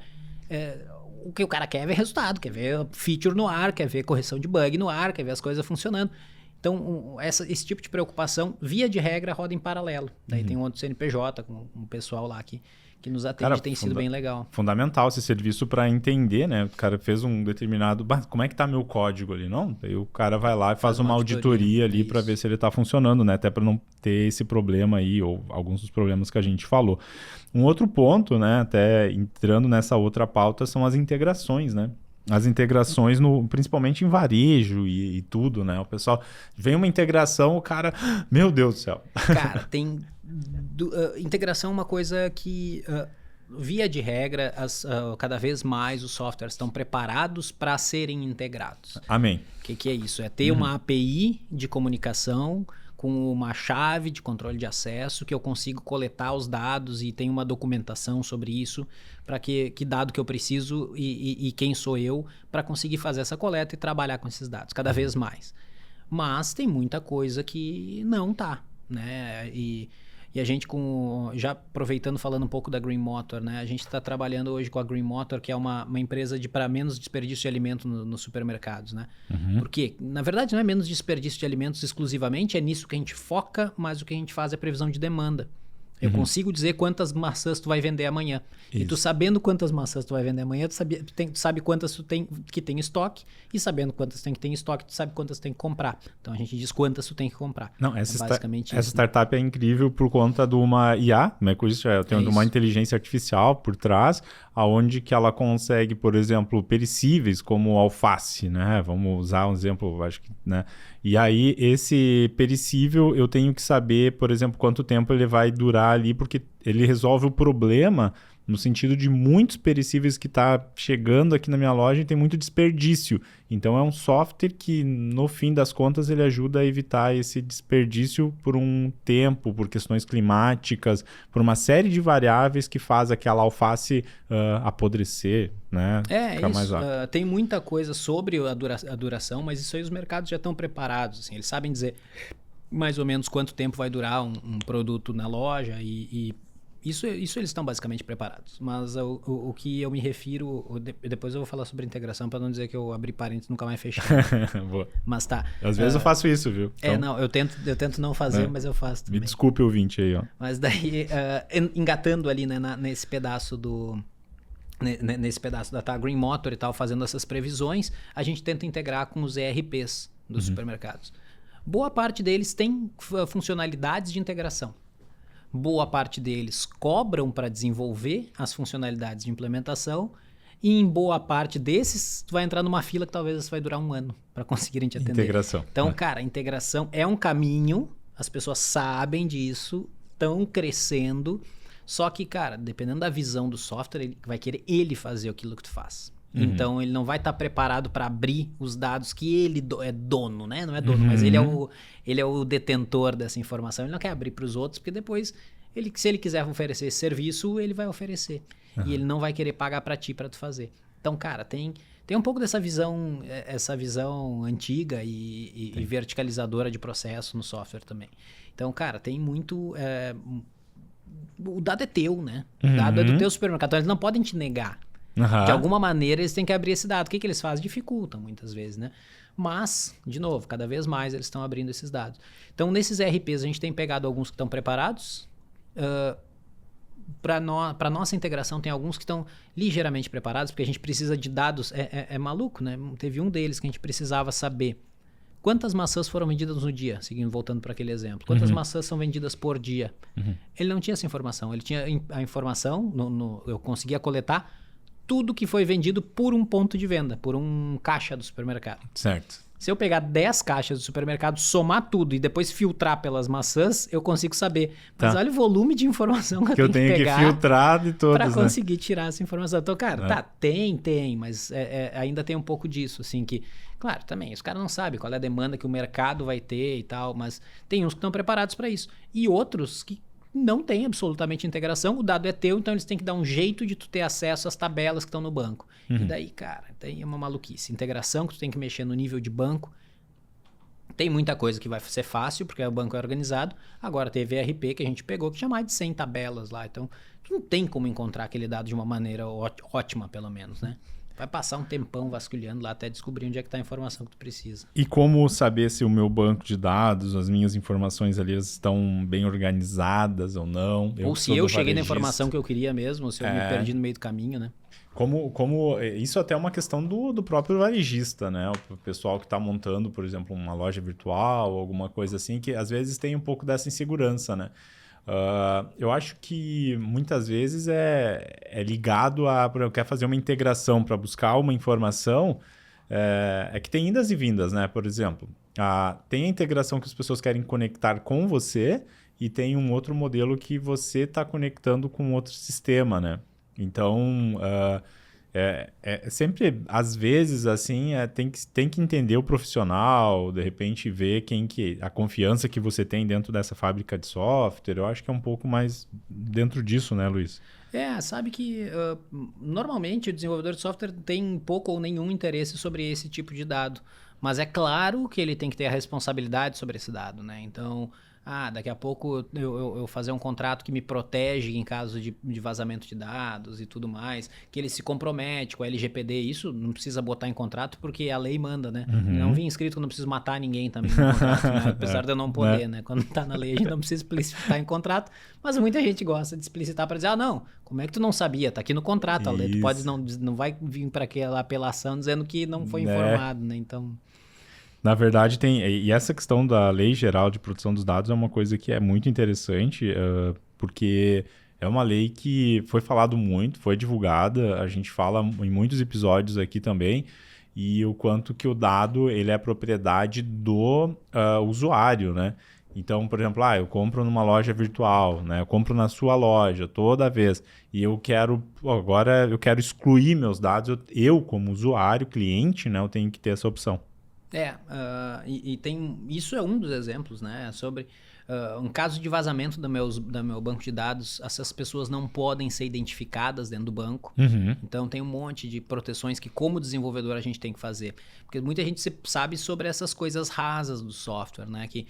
o que o cara quer é ver resultado, quer ver feature no ar, quer ver correção de bug no ar, quer ver as coisas funcionando. Então, esse tipo de preocupação, via de regra, roda em paralelo. Daí tem um outro CNPJ com um pessoal lá que nos atende, cara, tem sido bem legal. Fundamental esse serviço para entender, né? O cara fez um determinado... Como é que tá meu código ali? Não? Daí o cara vai lá e faz uma auditoria ali para ver se ele tá funcionando, né? Até para não ter esse problema aí, ou alguns dos problemas que a gente falou. Um outro ponto, né? Até entrando nessa outra pauta, são as integrações, né? As integrações, principalmente em varejo e tudo, né? O pessoal... Vem uma integração, o cara... Meu Deus do céu! Cara, tem... integração é uma coisa que, via de regra, cada vez mais os softwares estão preparados para serem integrados. Amém. O que é isso? É ter uma API de comunicação com uma chave de controle de acesso que eu consigo coletar os dados e tem uma documentação sobre isso para que dado que eu preciso e quem sou eu para conseguir fazer essa coleta e trabalhar com esses dados, cada vez mais. Mas tem muita coisa que não tá, né? E a gente, já aproveitando, falando um pouco da Green Motor, né? A gente está trabalhando hoje com a Green Motor, que é uma empresa para menos desperdício de alimento nos supermercados, né? Porque, na verdade, não é menos desperdício de alimentos exclusivamente, é nisso que a gente foca, mas o que a gente faz é previsão de demanda. Eu consigo dizer quantas maçãs tu vai vender amanhã. Isso. E tu sabendo quantas maçãs tu vai vender amanhã, tu sabe quantas tu tem que tem estoque. E sabendo quantas tem que ter em estoque, tu sabe quantas tu tem que comprar. Então a gente diz quantas tu tem que comprar. Não, essa startup é incrível por conta de uma IA, né? Tem uma inteligência artificial por trás, aonde que ela consegue, por exemplo, perecíveis como alface, né? Vamos usar um exemplo, acho que, né? E aí, esse perecível, eu tenho que saber, por exemplo, quanto tempo ele vai durar ali, porque ele resolve o problema no sentido de muitos perecíveis que está chegando aqui na minha loja e tem muito desperdício. Então, é um software que, no fim das contas, ele ajuda a evitar esse desperdício por um tempo, por questões climáticas, por uma série de variáveis que faz aquela alface apodrecer, né? Ficar mais tem muita coisa sobre a duração, mas isso aí os mercados já estão preparados. Assim, eles sabem dizer mais ou menos quanto tempo vai durar um produto na loja e isso eles estão basicamente preparados. Mas o que eu me refiro... Depois eu vou falar sobre integração para não dizer que eu abri parênteses e nunca mais fechei. Boa. Mas tá. Às vezes eu faço isso, viu? Então, não, eu tento não fazer, mas eu faço também. Me desculpe o ouvinte aí, ó. Mas daí, engatando ali, né, nesse pedaço nesse pedaço da Green Motor e tal, fazendo essas previsões, a gente tenta integrar com os ERPs dos supermercados. Boa parte deles tem funcionalidades de integração. Boa parte deles cobram para desenvolver as funcionalidades de implementação e em boa parte desses tu vai entrar numa fila que talvez vai durar 1 ano para conseguirem te atender. Integração. Então, cara, integração é um caminho, as pessoas sabem disso, estão crescendo, só que, cara, dependendo da visão do software, ele vai querer fazer aquilo que tu faz. Então, ele não vai estar preparado para abrir os dados que ele é dono, né? Não é dono, mas ele é o detentor dessa informação. Ele não quer abrir para os outros, porque depois, se ele quiser oferecer esse serviço, ele vai oferecer. E ele não vai querer pagar para ti para tu fazer. Então, cara, tem um pouco dessa visão, antiga e verticalizadora de processo no software também. Então, cara, tem muito... o dado é teu, né? O dado é do teu supermercado. Então, eles não podem te negar. De alguma maneira, eles têm que abrir esse dado. O que eles fazem? Dificultam muitas vezes, né? Mas, de novo, cada vez mais eles estão abrindo esses dados. Então, nesses ERPs, a gente tem pegado alguns que estão preparados. Para nossa integração, tem alguns que estão ligeiramente preparados, porque a gente precisa de dados. É maluco, né? Teve um deles que a gente precisava saber quantas maçãs foram vendidas no dia, voltando para aquele exemplo. Quantas maçãs são vendidas por dia? Ele não tinha essa informação. Ele tinha a informação, eu conseguia coletar tudo que foi vendido por um ponto de venda, por um caixa do supermercado. Certo. Se eu pegar 10 caixas do supermercado, somar tudo e depois filtrar pelas maçãs, eu consigo saber. Mas olha o volume de informação que eu tenho que pegar que filtrar de todas, para conseguir tirar essa informação. Então, cara, tem, mas ainda tem um pouco disso, assim, que... Claro, também, os caras não sabem qual é a demanda que o mercado vai ter e tal, mas tem uns que estão preparados para isso. E outros que não tem absolutamente integração, o dado é teu, então eles têm que dar um jeito de tu ter acesso às tabelas que estão no banco. E daí, cara, daí é uma maluquice. Integração que tu tem que mexer no nível de banco. Tem muita coisa que vai ser fácil, porque o banco é organizado. Agora teve ERP que a gente pegou, que tinha mais de 100 tabelas lá. Então, tu não tem como encontrar aquele dado de uma maneira ótima, pelo menos, né? Vai passar um tempão vasculhando lá até descobrir onde é que está a informação que tu precisa. E como saber se o meu banco de dados, as minhas informações ali estão bem organizadas ou não? Ou se eu cheguei na informação que eu queria mesmo, ou se eu me perdi no meio do caminho, né? Isso até é uma questão do próprio varejista, né? O pessoal que está montando, por exemplo, uma loja virtual, alguma coisa assim, que às vezes tem um pouco dessa insegurança, né? Eu acho que muitas vezes é ligado a... Quer fazer uma integração para buscar uma informação, é que tem indas e vindas, né? Por exemplo, tem a integração que as pessoas querem conectar com você e tem um outro modelo que você está conectando com outro sistema, né? Então, sempre, às vezes, assim, tem que entender o profissional, de repente ver a confiança que você tem dentro dessa fábrica de software. Eu acho que é um pouco mais dentro disso, né, Luiz? Sabe que normalmente o desenvolvedor de software tem pouco ou nenhum interesse sobre esse tipo de dado. Mas é claro que ele tem que ter a responsabilidade sobre esse dado, né? Então... daqui a pouco eu fazer um contrato que me protege em caso de vazamento de dados e tudo mais, que ele se compromete com a LGPD, isso não precisa botar em contrato porque a lei manda, né? Não vinha escrito que eu não preciso matar ninguém também no contrato, né? Apesar de eu não poder, né? Quando tá na lei a gente não precisa explicitar em contrato, mas muita gente gosta de explicitar para dizer, não, como é que tu não sabia? Tá aqui no contrato, a lei, tu pode não vai vir para aquela apelação dizendo que não foi informado, né? Então... Na verdade, e essa questão da Lei Geral de Proteção dos Dados é uma coisa que é muito interessante, porque é uma lei que foi falado muito, foi divulgada, a gente fala em muitos episódios aqui também, e o quanto que o dado ele é propriedade do usuário, né? Então, por exemplo, eu compro numa loja virtual, né? Eu compro na sua loja toda vez e agora eu quero excluir meus dados, eu como usuário, cliente, né? Eu tenho que ter essa opção. Isso é um dos exemplos, né? Sobre um caso de vazamento do meu banco de dados, essas pessoas não podem ser identificadas dentro do banco. Então tem um monte de proteções que como desenvolvedor a gente tem que fazer. Porque muita gente sabe sobre essas coisas rasas do software, né? Que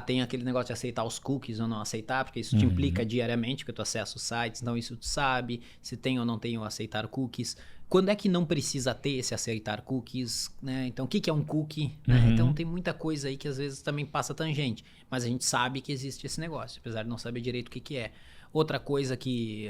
tem aquele negócio de aceitar os cookies ou não aceitar, porque isso te implica diariamente, porque tu acessa os sites, então isso tu sabe, se tem ou não tem o aceitar cookies. Quando é que não precisa ter esse aceitar cookies, né? Então, o que é um cookie? Né? Então, tem muita coisa aí que às vezes também passa tangente. Mas a gente sabe que existe esse negócio, apesar de não saber direito o que é. Outra coisa que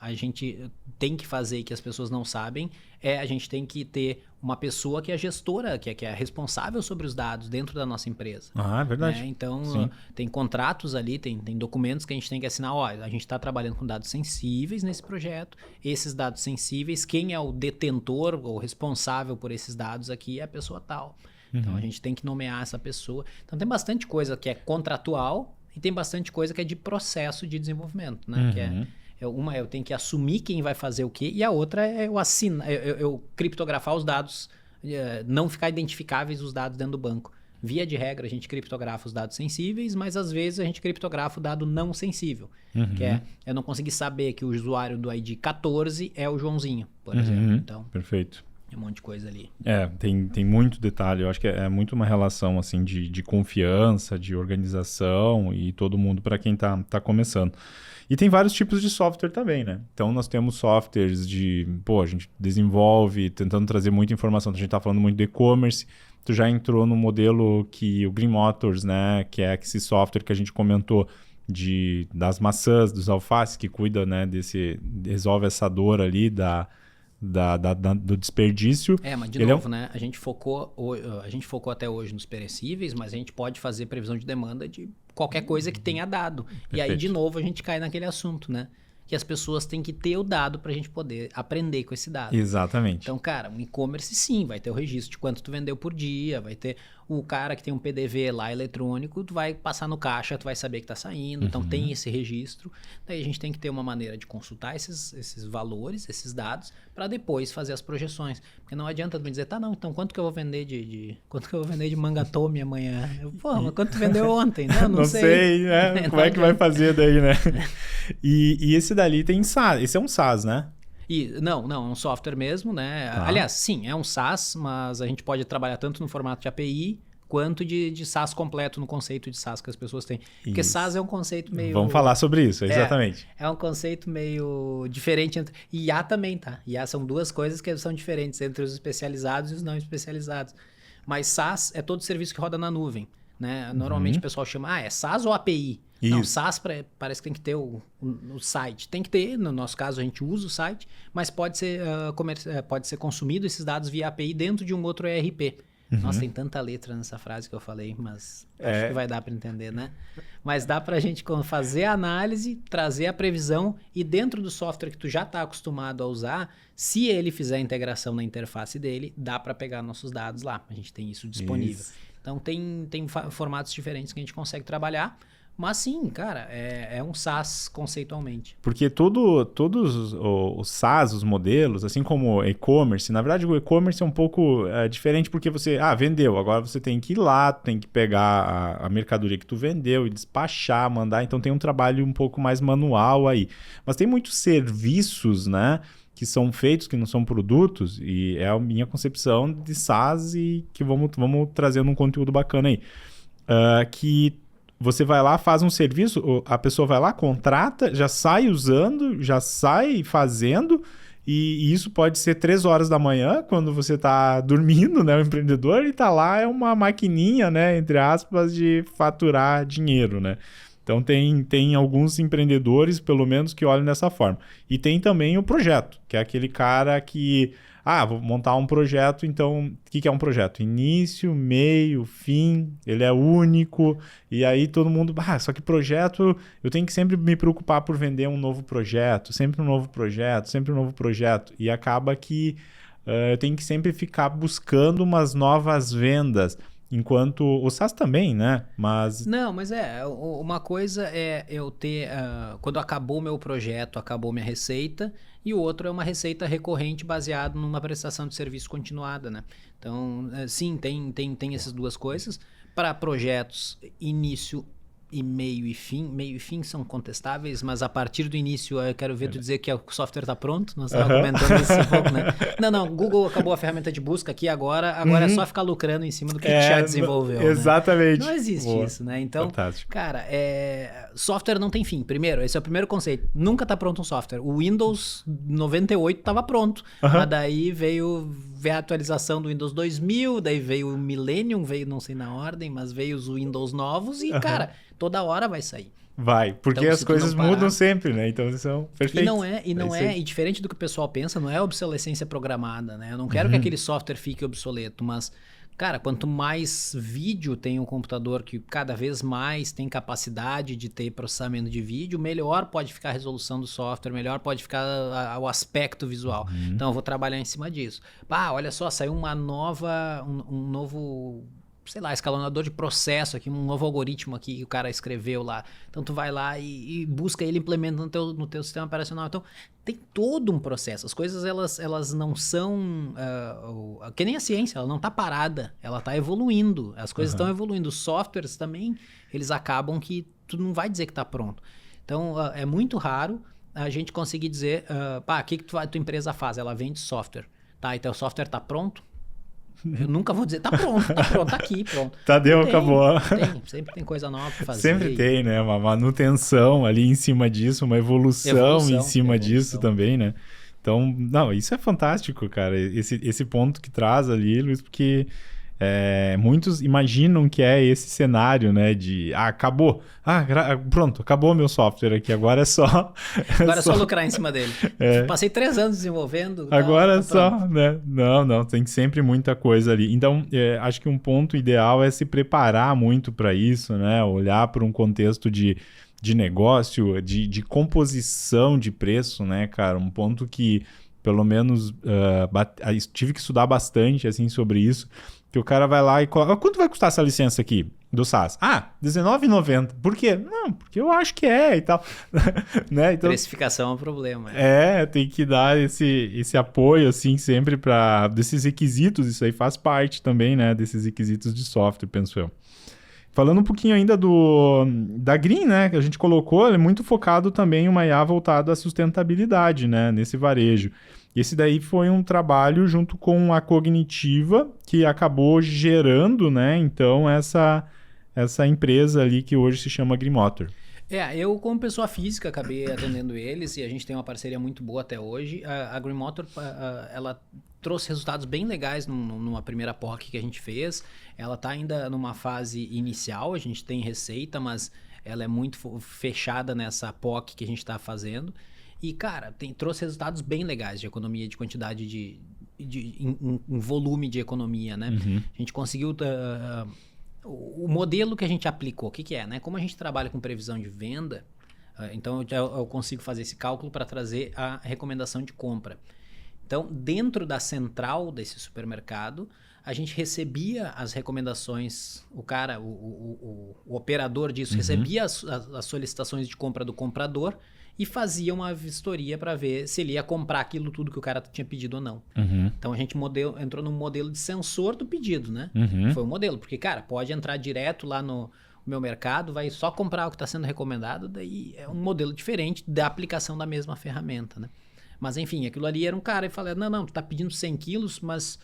a gente tem que fazer e que as pessoas não sabem a gente tem que ter uma pessoa que é gestora, que é responsável sobre os dados dentro da nossa empresa. É verdade. Né? Então, tem contratos ali, tem documentos que a gente tem que assinar. A gente está trabalhando com dados sensíveis nesse projeto. Esses dados sensíveis, quem é o detentor ou responsável por esses dados aqui é a pessoa tal. Então, a gente tem que nomear essa pessoa. Então, tem bastante coisa que é contratual e tem bastante coisa que é de processo de desenvolvimento, né? Que uma eu tenho que assumir quem vai fazer o quê, e a outra é eu criptografar os dados, não ficar identificáveis os dados dentro do banco. Via de regra, a gente criptografa os dados sensíveis, mas às vezes a gente criptografa o dado não sensível, que é eu não conseguir saber que o usuário do ID 14 é o Joãozinho, por exemplo. Então, perfeito. Tem um monte de coisa ali. Tem muito detalhe. Eu acho que é muito uma relação assim, de confiança, de organização e todo mundo para quem tá começando. E tem vários tipos de software também, né? Então, nós temos softwares a gente desenvolve, tentando trazer muita informação. A gente tá falando muito de e-commerce. Tu já entrou no modelo que o Green Motors, né? Que é esse software que a gente comentou das maçãs, dos alfaces, que cuida, né? Resolve essa dor ali do desperdício. Mas de novo, né? A gente focou até hoje nos perecíveis, mas a gente pode fazer previsão de demanda de qualquer coisa que tenha dado. Perfeito. E aí, de novo, a gente cai naquele assunto, né? que as pessoas têm que ter o dado para a gente poder aprender com esse dado. Exatamente. Então, cara, o e-commerce sim, vai ter o registro de quanto tu vendeu por dia, vai ter o cara que tem um PDV lá eletrônico, tu vai passar no caixa, tu vai saber que tá saindo, então tem esse registro. Daí a gente tem que ter uma maneira de consultar esses valores, esses dados, para depois fazer as projeções. Porque não adianta tu me dizer, tá, não, então quanto que eu vou vender quanto que eu vou vender de mangatome amanhã? Pô, mas quanto tu vendeu ontem? Não sei, né? Como é que vai fazer daí, né? E esse dali tem SaaS, esse é um SaaS, né? Não, é um software mesmo, né? Tá. Aliás, sim, é um SaaS, mas a gente pode trabalhar tanto no formato de API quanto de SaaS completo, no conceito de SaaS que as pessoas têm. Porque Isso. SaaS é um conceito meio... Vamos falar sobre isso, exatamente. É um conceito meio diferente. E IA também, tá? IA são duas coisas que são diferentes entre os especializados e os não especializados. Mas SaaS é todo serviço que roda na nuvem, né? Normalmente o pessoal chama, é SaaS ou API? Isso. Não, SaaS parece que tem que ter o site. Tem que ter, no nosso caso a gente usa o site, mas pode ser consumido esses dados via API dentro de um outro ERP. Nossa, tem tanta letra nessa frase que eu falei, mas acho que vai dar para entender, né? Mas dá para a gente fazer a análise, trazer a previsão e dentro do software que tu já está acostumado a usar, se ele fizer a integração na interface dele, dá para pegar nossos dados lá. A gente tem isso disponível. Isso. Então tem formatos diferentes que a gente consegue trabalhar. Mas sim, cara, é um SaaS conceitualmente. Porque todos os SaaS, os modelos, assim como e-commerce, na verdade o e-commerce é um pouco diferente porque você, vendeu, agora você tem que ir lá, tem que pegar a mercadoria que tu vendeu e despachar, mandar, então tem um trabalho um pouco mais manual aí. Mas tem muitos serviços, né, que são feitos, que não são produtos, e é a minha concepção de SaaS e que vamos trazendo um conteúdo bacana aí. Que você vai lá, faz um serviço, a pessoa vai lá, contrata, já sai usando, já sai fazendo, e isso pode ser 3 horas da manhã, quando você está dormindo, né, o empreendedor, e está lá, é uma maquininha, né, entre aspas, de faturar dinheiro, né? Então tem alguns empreendedores, pelo menos, que olham dessa forma. E tem também o projeto, que é aquele cara que... vou montar um projeto, então o que é um projeto? Início, meio, fim, ele é único, e aí todo mundo... só que projeto, eu tenho que sempre me preocupar por vender um novo projeto, sempre um novo projeto, sempre um novo projeto, e acaba que eu tenho que sempre ficar buscando umas novas vendas, enquanto o SaaS também, né? Não, mas uma coisa é eu ter, quando acabou o meu projeto, acabou minha receita, e o outro é uma receita recorrente baseado numa prestação de serviço continuada, né? Então, sim, tem essas duas coisas. Para projetos, início e meio e fim são contestáveis, mas a partir do início eu quero ver tu dizer que o software está pronto, nós estávamos comentando isso um pouco, né? Não, Google acabou a ferramenta de busca aqui agora é só ficar lucrando em cima do que já desenvolveu, exatamente. Né? Não existe isso, né? Então, fantástico. Cara, software não tem fim. Primeiro, esse é o primeiro conceito. Nunca está pronto um software. O Windows 98 estava pronto, mas daí veio a atualização do Windows 2000, daí veio o Millennium, veio não sei na ordem, mas veio os Windows novos e, cara, toda hora vai sair. Vai, porque então, as coisas mudam sempre, né? Então eles são perfeitos. E diferente do que o pessoal pensa, não é obsolescência programada, né? Eu não quero que aquele software fique obsoleto, mas, cara, quanto mais vídeo tem um computador que cada vez mais tem capacidade de ter processamento de vídeo, melhor pode ficar a resolução do software, melhor pode ficar o aspecto visual. Então eu vou trabalhar em cima disso. Olha só, saiu um novo... sei lá, escalonador de processo aqui, um novo algoritmo aqui que o cara escreveu lá. Então tu vai lá e busca ele, implementa no teu sistema operacional. Então tem todo um processo. As coisas elas não são que nem a ciência, ela não tá parada, ela tá evoluindo. As coisas estão evoluindo. Os softwares também, eles acabam que tu não vai dizer que tá pronto. Então é muito raro a gente conseguir dizer, o que tua empresa faz? Ela vende software. Tá, então o software tá pronto? Eu nunca vou dizer, tá pronto, tá aqui, pronto. Acabou. Sempre tem coisa nova pra fazer. Sempre tem, né? Uma manutenção ali em cima disso, uma evolução em cima disso também, né? Então, não, isso é fantástico, cara. Esse ponto que traz ali, Luiz, porque muitos imaginam que é esse cenário, né? De, acabou. Pronto, acabou meu software aqui. Agora é só... Agora é só lucrar em cima dele. Passei 3 anos desenvolvendo. Agora é só, né? Não, tem sempre muita coisa ali. Então, acho que um ponto ideal é se preparar muito para isso, né? Olhar para um contexto de de negócio, de composição de preço, né, cara? Um ponto que, pelo menos, tive que estudar bastante, assim, sobre isso, que o cara vai lá e coloca... Quanto vai custar essa licença aqui do SaaS? R$19,90. Por quê? Não, porque eu acho que é e tal. Né? Então, precificação é um problema. tem que dar esse apoio, assim, sempre para desses requisitos. Isso aí faz parte também, né, desses requisitos de software, penso eu. Falando um pouquinho ainda da Green, né, que a gente colocou, ele é muito focado também em uma IA voltada à sustentabilidade, né, nesse varejo. Esse daí foi um trabalho junto com a Cognitiva, que acabou gerando, né, então, essa empresa ali que hoje se chama Greenmotor. Eu como pessoa física acabei atendendo eles e a gente tem uma parceria muito boa até hoje. A Greenmotor, ela trouxe resultados bem legais numa primeira POC que a gente fez. Ela está ainda numa fase inicial, a gente tem receita, mas ela é muito fechada nessa POC que a gente está fazendo. E, cara, trouxe resultados bem legais de economia, de quantidade em volume de economia, né? Uhum. A gente conseguiu... o modelo que a gente aplicou, o que é, né? Como a gente trabalha com previsão de venda, então eu consigo fazer esse cálculo para trazer a recomendação de compra. Então, dentro da central desse supermercado, a gente recebia as recomendações, o operador disso recebia as solicitações de compra do comprador e fazia uma vistoria para ver se ele ia comprar aquilo tudo que o cara tinha pedido ou não. Uhum. Então a gente entrou num modelo de sensor do pedido, né? Uhum. Foi um modelo, porque, cara, pode entrar direto lá no meu mercado, vai só comprar o que está sendo recomendado, daí é um modelo diferente da aplicação da mesma ferramenta, né? Mas enfim, aquilo ali era um cara e falei, não, tu tá pedindo 100 quilos, mas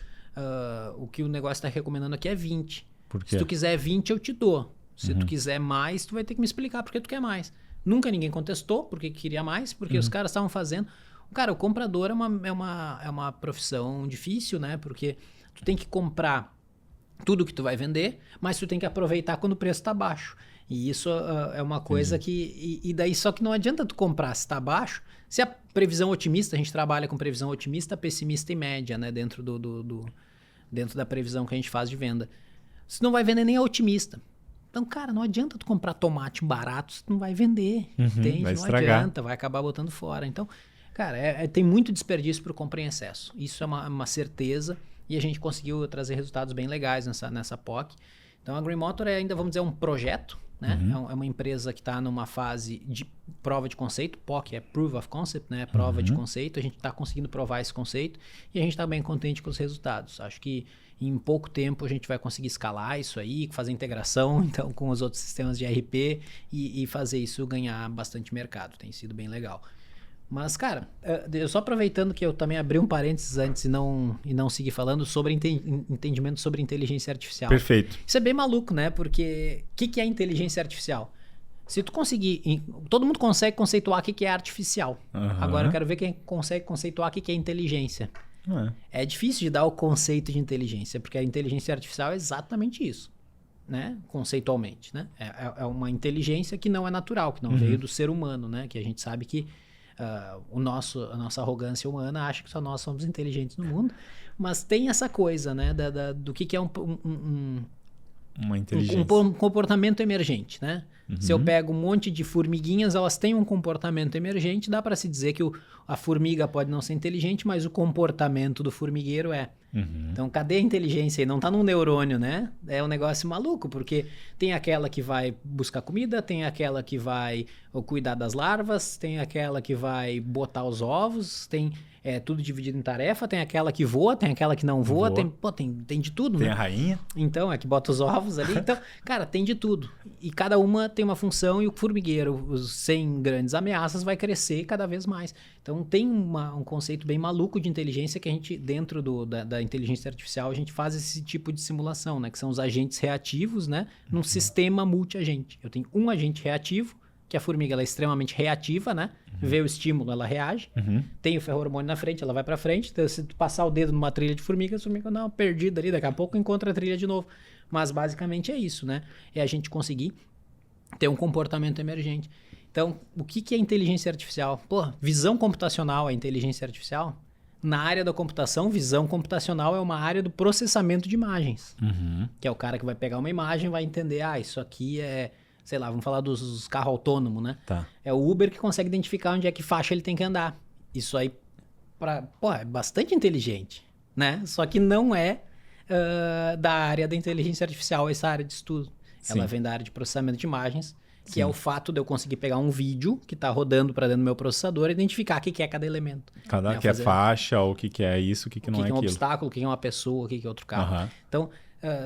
o que o negócio está recomendando aqui é 20. Por quê? Se tu quiser 20, eu te dou. Se tu quiser mais, tu vai ter que me explicar por que tu quer mais. Nunca ninguém contestou porque queria mais, porque os caras estavam fazendo. Cara, o comprador é uma profissão difícil, né? Porque tu tem que comprar tudo que tu vai vender, mas tu tem que aproveitar quando o preço está baixo. E isso é uma coisa que... E daí só que não adianta tu comprar se está baixo. Se a previsão otimista, a gente trabalha com previsão otimista, pessimista e média, né? Dentro da previsão que a gente faz de venda. Você não vai vender nem a otimista. Então, cara, não adianta tu comprar tomate barato se tu não vai vender, entende? Vai não estragar. adianta, vai acabar botando fora. Então, cara, tem muito desperdício por compra em excesso. Isso é uma certeza e a gente conseguiu trazer resultados bem legais nessa POC. Então, a Greenmotor ainda, vamos dizer, um projeto, né? É uma empresa que está numa fase de prova de conceito. POC é Proof of Concept, né? Prova de conceito. A gente está conseguindo provar esse conceito e a gente está bem contente com os resultados. Acho que em pouco tempo a gente vai conseguir escalar isso aí, fazer integração então, com os outros sistemas de ERP e fazer isso ganhar bastante mercado. Tem sido bem legal. Mas, cara, eu só aproveitando que eu também abri um parênteses antes e não segui falando sobre entendimento sobre inteligência artificial. Perfeito. Isso é bem maluco, né? Porque o que é inteligência artificial? Se tu conseguir... Todo mundo consegue conceituar o que é artificial. Agora eu quero ver quem consegue conceituar o que é inteligência. É difícil de dar o conceito de inteligência, porque a inteligência artificial é exatamente isso, né? Conceitualmente, né? É uma inteligência que não é natural, que não veio do ser humano, né? Que a gente sabe que a nossa arrogância humana acha que só nós somos inteligentes no mundo, mas tem essa coisa, né? Do que é uma inteligência. Um comportamento emergente, né? Se eu pego um monte de formiguinhas, elas têm um comportamento emergente, dá para se dizer que a formiga pode não ser inteligente, mas o comportamento do formigueiro é. Então, cadê a inteligência aí? Não tá num neurônio, né? É um negócio maluco, porque tem aquela que vai buscar comida, tem aquela que vai cuidar das larvas, tem aquela que vai botar os ovos, tem tudo dividido em tarefa, tem aquela que voa, tem aquela que não voa. Tem de tudo, tem, né? Tem a rainha. Então, é que bota os ovos ali. Então, cara, tem de tudo. E cada uma tem uma função e o formigueiro, sem grandes ameaças, vai crescer cada vez mais. Então, tem um conceito bem maluco de inteligência que a gente, dentro da inteligência artificial, a gente faz esse tipo de simulação, né? Que são os agentes reativos, né? Num sistema multi-agente. Eu tenho um agente reativo, que a formiga ela é extremamente reativa, né? Vê o estímulo, ela reage. Tem o ferromônio na frente, ela vai para frente. Então, se tu passar o dedo numa trilha de formiga, a formiga dá uma perdida ali, daqui a pouco encontra a trilha de novo. Mas basicamente é isso, né? É a gente conseguir ter um comportamento emergente. Então, o que é inteligência artificial? Pô, visão computacional é inteligência artificial? Na área da computação, visão computacional é uma área do processamento de imagens. Que é o cara que vai pegar uma imagem e vai entender, isso aqui é sei lá, vamos falar dos carros autônomos, né? Tá. É o Uber que consegue identificar onde é que faixa ele tem que andar. Isso aí, é bastante inteligente, né? Só que não é da área da inteligência artificial, essa área de estudo. Ela vem da área de processamento de imagens, que é o fato de eu conseguir pegar um vídeo que está rodando para dentro do meu processador e identificar o que é cada elemento. Cada que é faixa, ou o que é isso, o que não é aquilo. O que é um obstáculo, o que é uma pessoa, o que é outro carro. Então,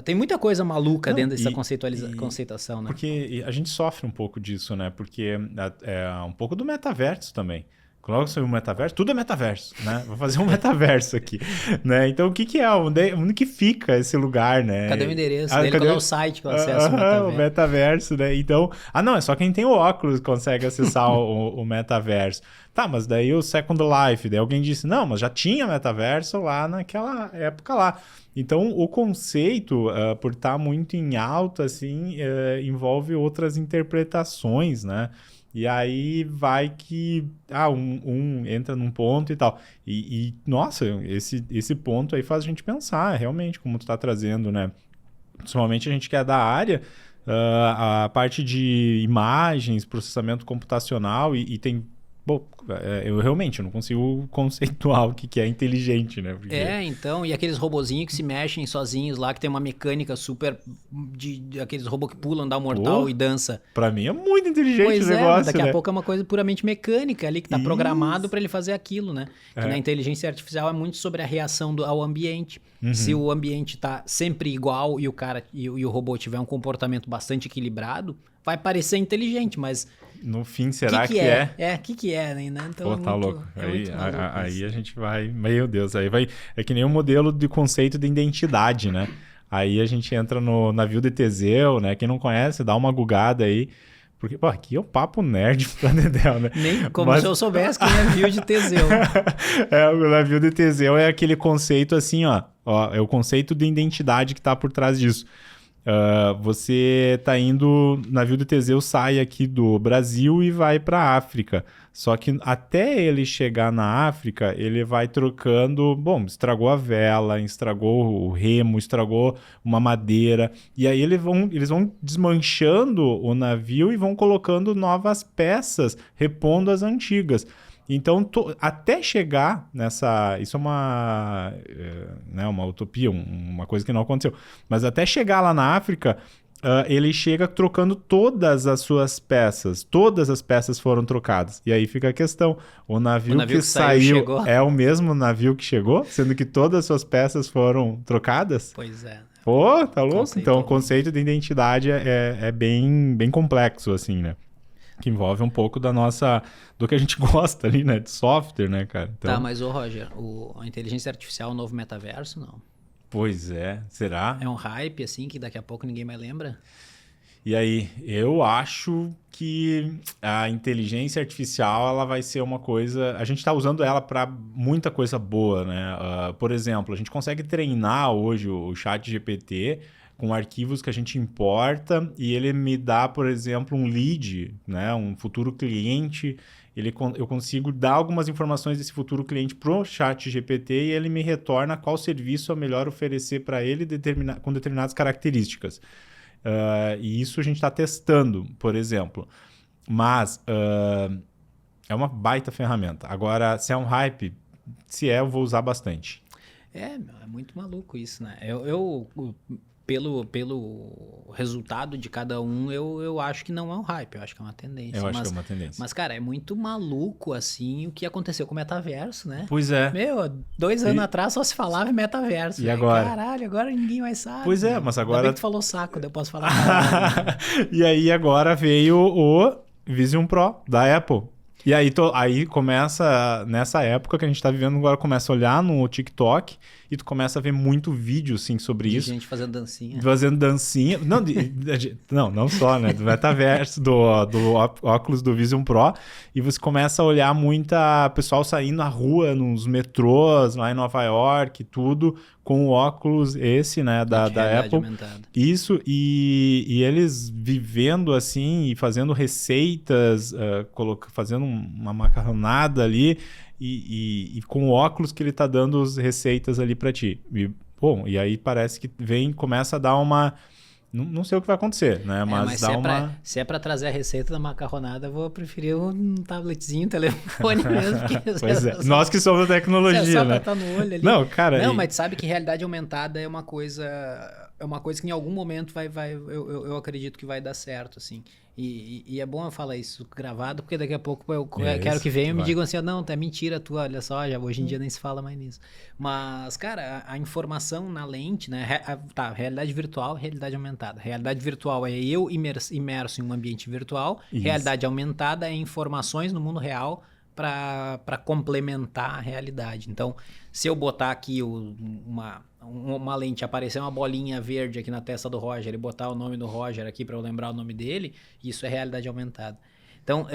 tem muita coisa maluca dentro dessa conceituação, né? Porque a gente sofre um pouco disso, né? Porque é um pouco do metaverso também. Logo sobre o metaverso, tudo é metaverso, né? Vou fazer um metaverso aqui, né? Então, o que é? Onde que fica esse lugar, né? Cadê o endereço dele? Qual é o site que eu acesso o metaverso, né? Então, não, é só quem tem o óculos consegue acessar o metaverso. Tá, mas daí o Second Life, daí alguém disse, não, mas já tinha metaverso lá naquela época lá. Então, o conceito, por estar muito em alta, assim, envolve outras interpretações, né? E aí vai que um entra num ponto e tal. E nossa, esse ponto aí faz a gente pensar, realmente, como tu tá trazendo, né? Principalmente a gente que é da área, a parte de imagens, processamento computacional e tem... Bom, eu realmente não consigo conceituar o que é inteligente, né? Porque... então, e aqueles robozinhos que se mexem sozinhos lá, que tem uma mecânica super aqueles robôs que pulam, dá um mortal e dança. Pra mim é muito inteligente o negócio, daqui a pouco é uma coisa puramente mecânica ali, que tá programado para ele fazer aquilo, né? Que na inteligência artificial é muito sobre a reação ao ambiente. Se o ambiente tá sempre igual e o cara e o robô tiver um comportamento bastante equilibrado, vai parecer inteligente, mas... No fim, será que é? O que é, né? Então, pô, tá louco. Aí a gente vai... Meu Deus, aí vai... É que nem um modelo de conceito de identidade, né? Aí a gente entra no navio de Teseu, né? Quem não conhece, dá uma gugada aí. Porque, pô, aqui é um papo nerd pra Dedéu, né? Nem como se eu soubesse que é o navio de Teseu. O navio de Teseu é aquele conceito assim, ó. É o conceito de identidade que tá por trás disso. Você tá indo, o navio de Teseu sai aqui do Brasil e vai para a África. Só que até ele chegar na África, ele vai trocando... Bom, estragou a vela, estragou o remo, estragou uma madeira. E aí eles vão desmanchando o navio e vão colocando novas peças, repondo as antigas. Então, até chegar nessa... Isso é uma utopia, uma coisa que não aconteceu. Mas até chegar lá na África, ele chega trocando todas as suas peças. Todas as peças foram trocadas. E aí fica a questão. O navio que saiu é o mesmo navio que chegou? Sendo que todas as suas peças foram trocadas? Pois é. Pô, tá louco? Então, o conceito de identidade é bem complexo, assim, né? Que envolve um pouco do que a gente gosta ali, né? De software, né, cara? Então... Tá, mas Roger, a inteligência artificial é o novo metaverso, não? Pois é, será? É um hype, assim, que daqui a pouco ninguém mais lembra? E aí, eu acho que a inteligência artificial, ela vai ser uma coisa... A gente está usando ela para muita coisa boa, né? Por exemplo, a gente consegue treinar hoje o ChatGPT com arquivos que a gente importa e ele me dá, por exemplo, um lead, né? Um futuro cliente. Eu consigo dar algumas informações desse futuro cliente para o ChatGPT e ele me retorna qual serviço é melhor oferecer para ele com determinadas características. E isso a gente está testando, por exemplo. Mas é uma baita ferramenta. Agora, se é um hype, eu vou usar bastante. É muito maluco isso, né? Pelo resultado de cada um, eu acho que não é um hype, eu acho que é uma tendência. Eu acho que é uma tendência. Mas, cara, é muito maluco, assim, o que aconteceu com o metaverso, né? Pois é. 2 anos atrás só se falava em metaverso. E agora? Caralho, agora ninguém mais sabe. Pois é, mas agora... Ainda bem que tu falou saco, daí eu posso falar. E aí agora veio o Vision Pro da Apple. E aí começa, nessa época que a gente tá vivendo agora, começa a olhar no TikTok e tu começa a ver muito vídeo, assim, sobre isso. Gente fazendo dancinha. Fazendo dancinha. Não só, né? Do metaverso, do óculos do Vision Pro. E você começa a olhar muita pessoal saindo na rua, nos metrôs, lá em Nova York, tudo, com o óculos esse, né? Da Apple. Aumentada. Isso, e eles vivendo assim e fazendo receitas, fazendo uma macarronada ali e com o óculos que ele tá dando as receitas ali para ti. E aí parece que começa a dar uma não sei o que vai acontecer, né? Mas dá se é pra trazer a receita da macarronada, eu vou preferir um tabletzinho, um telefone mesmo. Pois é. Nós que somos da tecnologia, só né? tá no olho ali. Não, cara... Não, mas sabe que realidade aumentada é uma coisa que em algum momento eu acredito que vai dar certo, assim. E é bom eu falar isso gravado, porque daqui a pouco eu quero que venham e me digam assim, não, é mentira tua, olha só, hoje em dia nem se fala mais nisso. Mas, cara, a informação na lente, né? Realidade virtual, realidade aumentada. Realidade virtual é eu imerso em um ambiente virtual. Isso. Realidade aumentada é informações no mundo real para complementar a realidade. Então, se eu botar aqui uma lente, aparecer uma bolinha verde aqui na testa do Roger e botar o nome do Roger aqui para eu lembrar o nome dele, isso é realidade aumentada. Então,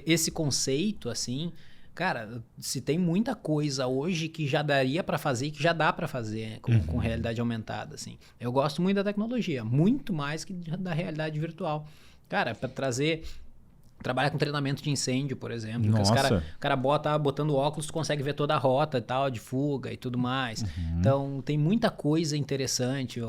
esse conceito, assim, cara, se tem muita coisa hoje que já daria para fazer e que já dá para fazer com realidade aumentada, assim. Eu gosto muito da tecnologia, muito mais que da realidade virtual. Cara, para trazer... Trabalha com treinamento de incêndio, por exemplo. Nossa. O cara botando óculos, tu consegue ver toda a rota e tal, de fuga e tudo mais. Então, tem muita coisa interessante.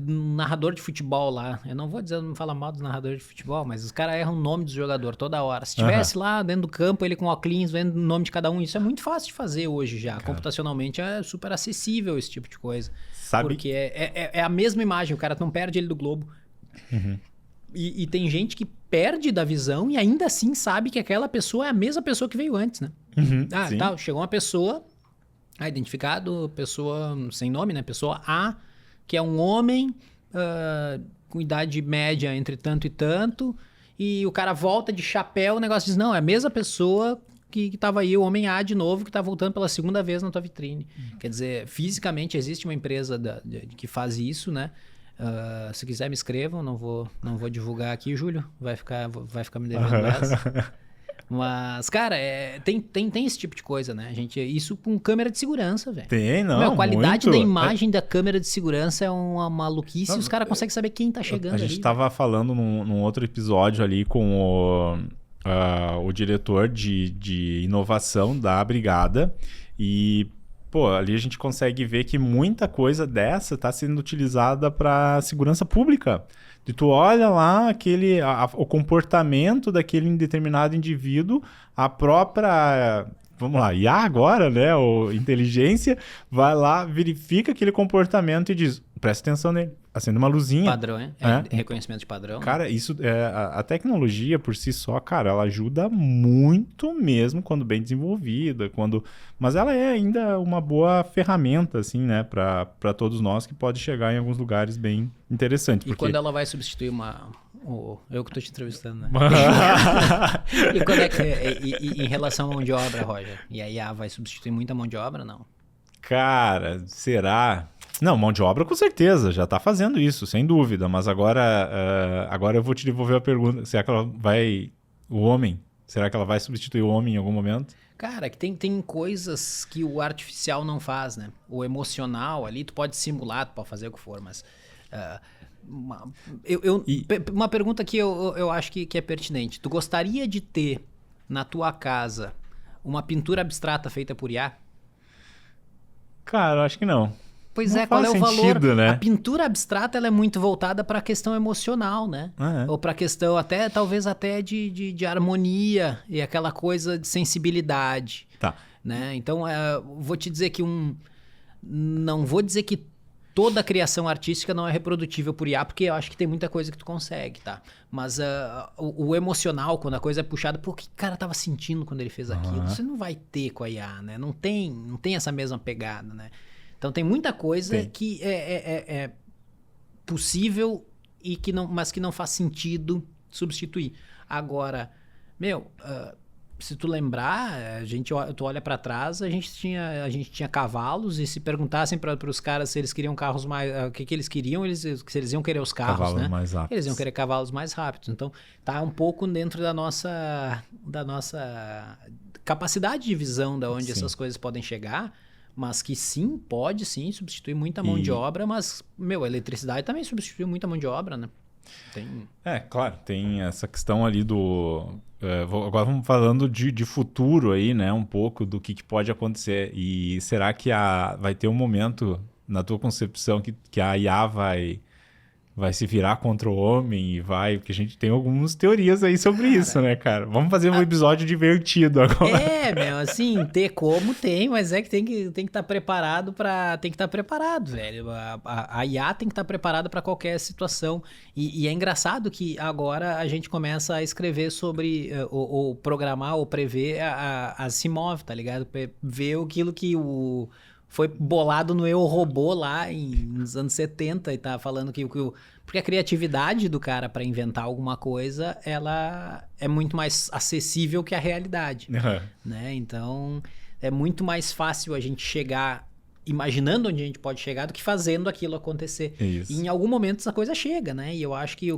Narrador de futebol lá, eu não vou dizer, não fala mal dos narradores de futebol, mas os caras erram o nome do jogador toda hora. Se tivesse lá dentro do campo, ele com óculos, vendo o nome de cada um, isso é muito fácil de fazer hoje já. Cara. Computacionalmente é super acessível esse tipo de coisa. Sabe? Porque é a mesma imagem, o cara não perde ele do globo. E tem gente que perde da visão e ainda assim sabe que aquela pessoa é a mesma pessoa que veio antes, né? Chegou uma pessoa, identificado, pessoa sem nome, né? Pessoa A, que é um homem com idade média entre tanto e tanto, e o cara volta de chapéu, o negócio diz, não, é a mesma pessoa que estava aí, o homem A de novo, que está voltando pela segunda vez na tua vitrine. Quer dizer, fisicamente existe uma empresa que faz isso, né? Se quiser me escrevam, não vou divulgar aqui, Júlio, vai ficar me devendo essa. Mas, cara, tem esse tipo de coisa, né? Isso com câmera de segurança, velho. Tem, não, a qualidade muito. Da imagem da câmera de segurança é uma maluquice, e os caras conseguem saber quem tá chegando ali. A gente tava falando num outro episódio ali com o diretor de inovação da Brigada e... Pô, ali a gente consegue ver que muita coisa dessa está sendo utilizada para segurança pública. E tu olha lá o comportamento daquele determinado indivíduo, a própria, vamos lá, IA agora, né, ou inteligência, vai lá, verifica aquele comportamento e diz, presta atenção nele. Acende uma luzinha. Padrão, hein? Reconhecimento de padrão. Cara, isso a tecnologia por si só, cara, ela ajuda muito mesmo quando bem desenvolvida, mas ela é ainda uma boa ferramenta, assim, né, para todos nós que pode chegar em alguns lugares bem interessantes. E quando ela vai substituir eu que tô te entrevistando, né? E quando em relação à mão de obra, Roger? E a IA vai substituir muita mão de obra, não? Cara, será? Não, mão de obra com certeza, já está fazendo isso, sem dúvida. Mas agora eu vou te devolver a pergunta. Será que será que ela vai substituir o homem em algum momento? Cara, que tem coisas que o artificial não faz, né? O emocional ali, tu pode simular, tu pode fazer o que for, mas... uma pergunta que eu acho que é pertinente. Tu gostaria de ter na tua casa uma pintura abstrata feita por IA? Cara, eu acho que não. Pois não qual é o sentido, valor? Né? A pintura abstrata ela é muito voltada para a questão emocional, né? Ou para a questão talvez até de harmonia e aquela coisa de sensibilidade. Tá. Né? Então, vou te dizer que não vou dizer que toda a criação artística não é reprodutível por IA, porque eu acho que tem muita coisa que tu consegue, tá? Mas o emocional, quando a coisa é puxada, pô, o que o cara tava sentindo quando ele fez aquilo? Você não vai ter com a IA, né? Não tem essa mesma pegada, né? Então tem muita coisa que é possível mas que não faz sentido substituir. Agora, se tu lembrar, tu olha para trás, a gente tinha cavalos e se perguntassem para os caras se eles queriam carros mais... O que eles queriam, se eles iam querer os carros, cavalos, né? Mais rápidos. Eles iam querer cavalos mais rápidos. Então, tá um pouco dentro da nossa capacidade de visão de onde essas coisas podem chegar, mas que sim, pode sim substituir muita mão de obra, mas, a eletricidade também substitui muita mão de obra, né? Claro, tem essa questão ali agora vamos falando de futuro aí, né? Um pouco do que pode acontecer. E será que vai ter um momento, na tua concepção, que a IA vai vai se virar contra o homem e vai... Porque a gente tem algumas teorias aí sobre isso, né, cara? Vamos fazer um episódio divertido agora. Meu, assim, ter como tem, mas é que tem que estar preparado para... Tem que estar preparado, velho. A IA tem que estar preparada para qualquer situação. E é engraçado que agora a gente começa a escrever sobre, ou programar, ou prever a se move, tá ligado? Ver aquilo que foi bolado no Eu, Robô lá nos anos 70 e tá falando porque a criatividade do cara para inventar alguma coisa, ela é muito mais acessível que a realidade, né? Então, é muito mais fácil a gente chegar imaginando onde a gente pode chegar do que fazendo aquilo acontecer. Isso. E em algum momento essa coisa chega, né? E eu acho que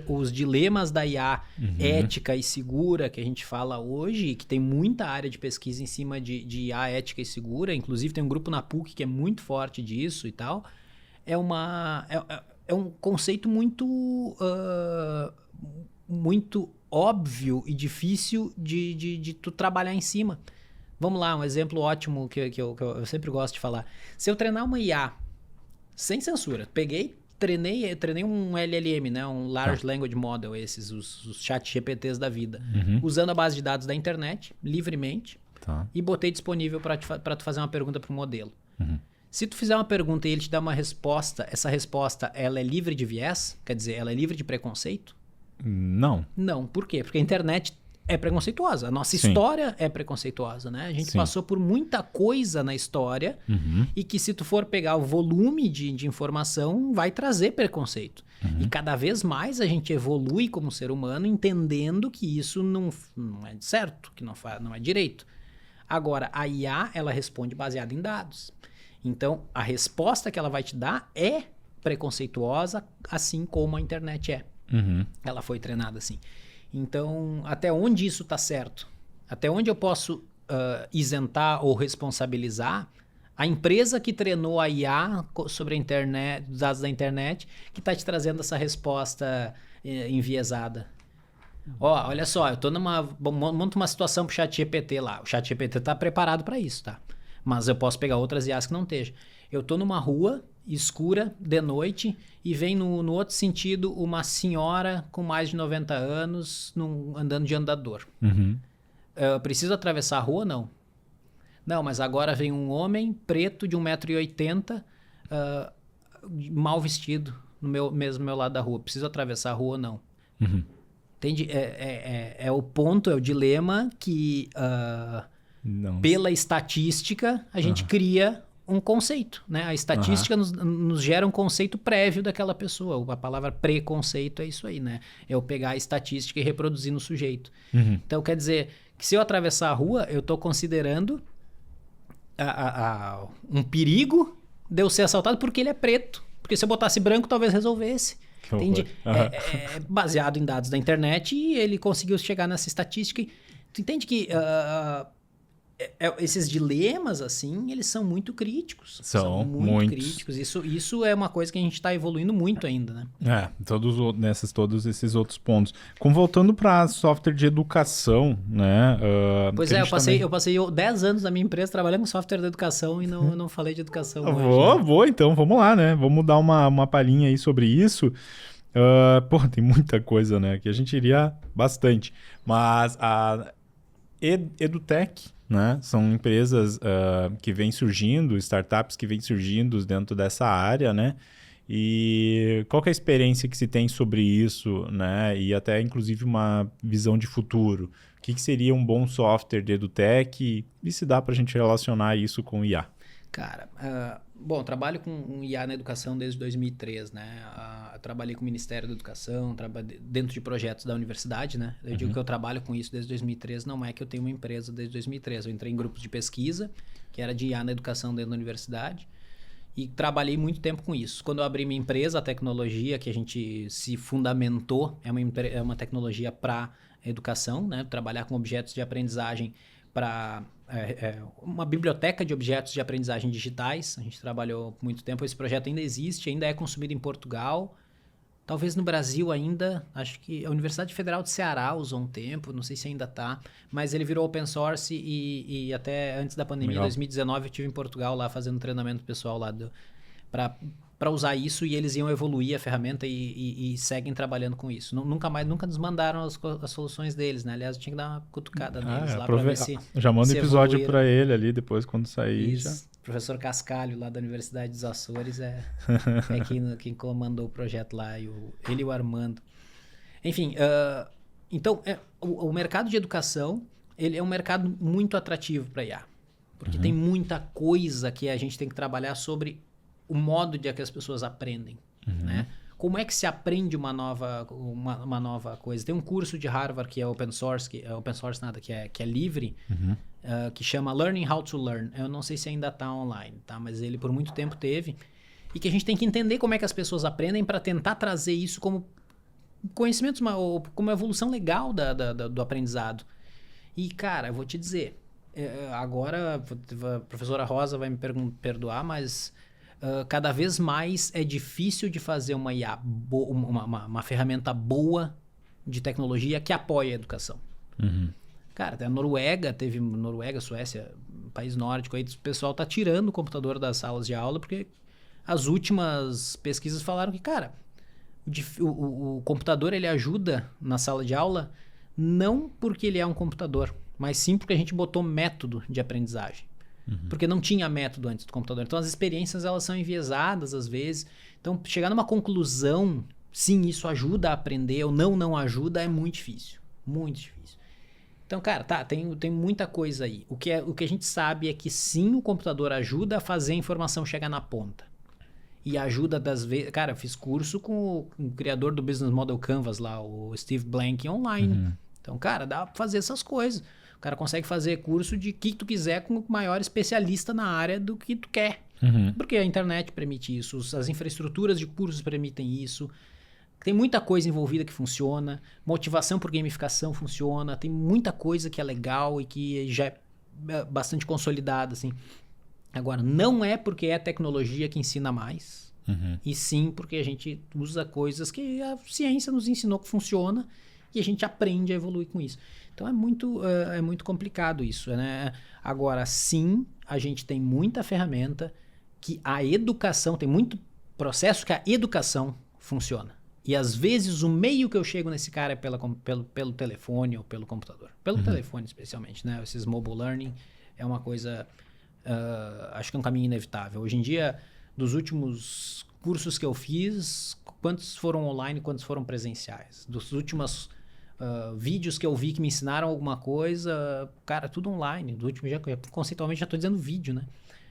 os dilemas da IA ética e segura que a gente fala hoje, que tem muita área de pesquisa em cima de IA ética e segura, inclusive tem um grupo na PUC que é muito forte disso e tal, é um conceito muito óbvio e difícil de tu trabalhar em cima. Vamos lá, um exemplo ótimo que eu sempre gosto de falar. Se eu treinar uma IA sem censura, treinei um LLM, né? Um Large Language Model, os chat GPTs da vida, usando a base de dados da internet, livremente, e botei disponível para tu fazer uma pergunta para o modelo. Se tu fizer uma pergunta e ele te dá uma resposta, essa resposta ela é livre de viés? Quer dizer, ela é livre de preconceito? Não. Não. Por quê? Porque a internet é preconceituosa. A nossa história é preconceituosa, né? A gente passou por muita coisa na história e que se tu for pegar o volume de informação, vai trazer preconceito. E cada vez mais a gente evolui como ser humano entendendo que isso não é certo, que não é direito. Agora, a IA, ela responde baseada em dados. Então, a resposta que ela vai te dar é preconceituosa, assim como a internet é. Ela foi treinada assim. Então, até onde isso está certo? Até onde eu posso isentar ou responsabilizar a empresa que treinou a IA sobre a internet, os dados da internet, que está te trazendo essa resposta enviesada? Olha só, eu monto uma situação para o ChatGPT lá. O ChatGPT está preparado para isso, tá? Mas eu posso pegar outras IAs que não estejam. Eu estou numa rua escura, de noite, e vem no outro sentido uma senhora com mais de 90 anos andando de andador. Eu preciso atravessar a rua? Não. Não, mas agora vem um homem preto de 1,80 m, mal vestido, no meu lado da rua. Preciso atravessar a rua ou não? Entende? É o ponto, é o dilema que... pela estatística, a gente cria um conceito, né? A estatística nos gera um conceito prévio daquela pessoa. A palavra preconceito é isso aí, né? É eu pegar a estatística e reproduzir no sujeito. Então, quer dizer que se eu atravessar a rua, eu estou considerando um perigo de eu ser assaltado porque ele é preto. Porque se eu botasse branco, talvez resolvesse. Entende? É baseado em dados da internet e ele conseguiu chegar nessa estatística. Tu entende que... esses dilemas, assim, eles são muito críticos. São muito críticos. Isso é uma coisa que a gente está evoluindo muito ainda, né? Todos esses outros pontos. Voltando para software de educação, né? Pois eu passei 10 anos da minha empresa trabalhando com software de educação e não falei de educação hoje. Então, vamos lá, né? Vamos dar uma palhinha aí sobre isso. Tem muita coisa, né? Que a gente iria bastante. Mas a EduTech, né? São empresas que vêm surgindo, startups que vêm surgindo dentro dessa área, né? E qual que é a experiência que se tem sobre isso, né? E até, inclusive, uma visão de futuro. O que seria um bom software de EduTech e se dá para a gente relacionar isso com IA? Cara, eu trabalho com IA na educação desde 2003, né? Eu trabalhei com o Ministério da Educação, dentro de projetos da universidade, né? Eu digo que eu trabalho com isso desde 2003, não é que eu tenho uma empresa desde 2003. Eu entrei em grupos de pesquisa, que era de IA na educação dentro da universidade, e trabalhei muito tempo com isso. Quando eu abri minha empresa, a tecnologia que a gente se fundamentou é uma tecnologia para educação, né? Trabalhar com objetos de aprendizagem para... uma biblioteca de objetos de aprendizagem digitais. A gente trabalhou muito tempo. Esse projeto ainda existe, ainda é consumido em Portugal. Talvez no Brasil ainda. Acho que a Universidade Federal de Ceará usou um tempo, não sei se ainda está. Mas ele virou open source e até antes da pandemia, em 2019, eu estive em Portugal lá fazendo treinamento pessoal lá para para usar isso e eles iam evoluir a ferramenta e seguem trabalhando com isso. Nunca nos mandaram as soluções deles, né? Aliás, eu tinha que dar uma cutucada neles lá para ver se já manda um episódio evoluíram. para ele ali depois quando sair. Isso. Já. Professor Cascalho, lá da Universidade dos Açores, é quem comandou o projeto lá, ele e o Armando. Enfim, então, o mercado de educação, ele é um mercado muito atrativo para IA, porque tem muita coisa que a gente tem que trabalhar sobre o modo de que as pessoas aprendem, né? Como é que se aprende uma nova coisa? Tem um curso de Harvard que é open source, que é livre, que chama Learning How to Learn. Eu não sei se ainda está online, tá? Mas ele por muito tempo teve. E que a gente tem que entender como é que as pessoas aprendem para tentar trazer isso como conhecimentos, como uma evolução legal do aprendizado. E, cara, eu vou te dizer, agora a professora Rosa vai me perdoar, mas cada vez mais é difícil de fazer uma IA, uma ferramenta boa de tecnologia que apoie a educação. Cara, a Noruega, Suécia, país nórdico, aí o pessoal tá tirando o computador das salas de aula porque as últimas pesquisas falaram que, cara, o computador ele ajuda na sala de aula não porque ele é um computador, mas sim porque a gente botou método de aprendizagem. Porque não tinha método antes do computador. Então as experiências elas são enviesadas às vezes. Então chegar numa conclusão, sim, isso ajuda a aprender ou não ajuda, é muito difícil. Muito difícil. Então, cara, tem muita coisa aí. O que a gente sabe é que sim, o computador ajuda a fazer a informação chegar na ponta. E ajuda das vezes... Cara, eu fiz curso com o criador do Business Model Canvas lá, o Steve Blank, online. Então, cara, dá pra fazer essas coisas. O cara consegue fazer curso de que tu quiser com o maior especialista na área do que tu quer. Porque a internet permite isso, as infraestruturas de cursos permitem isso. Tem muita coisa envolvida que funciona. Motivação por gamificação funciona. Tem muita coisa que é legal e que já é bastante consolidada, assim. Agora, não é porque é tecnologia que ensina mais. E sim porque a gente usa coisas que a ciência nos ensinou que funciona e a gente aprende a evoluir com isso. Então é muito complicado isso, né? Agora, sim, a gente tem muita ferramenta que a educação, tem muito processo que a educação funciona. E às vezes o meio que eu chego nesse cara é pelo telefone ou pelo computador. Pelo telefone especialmente, né? Esses mobile learning é uma coisa, acho que é um caminho inevitável. Hoje em dia, dos últimos cursos que eu fiz, quantos foram online, quantos foram presenciais? Dos últimos vídeos que eu vi que me ensinaram alguma coisa, cara, tudo online. Do último, conceitualmente já estou dizendo vídeo, né?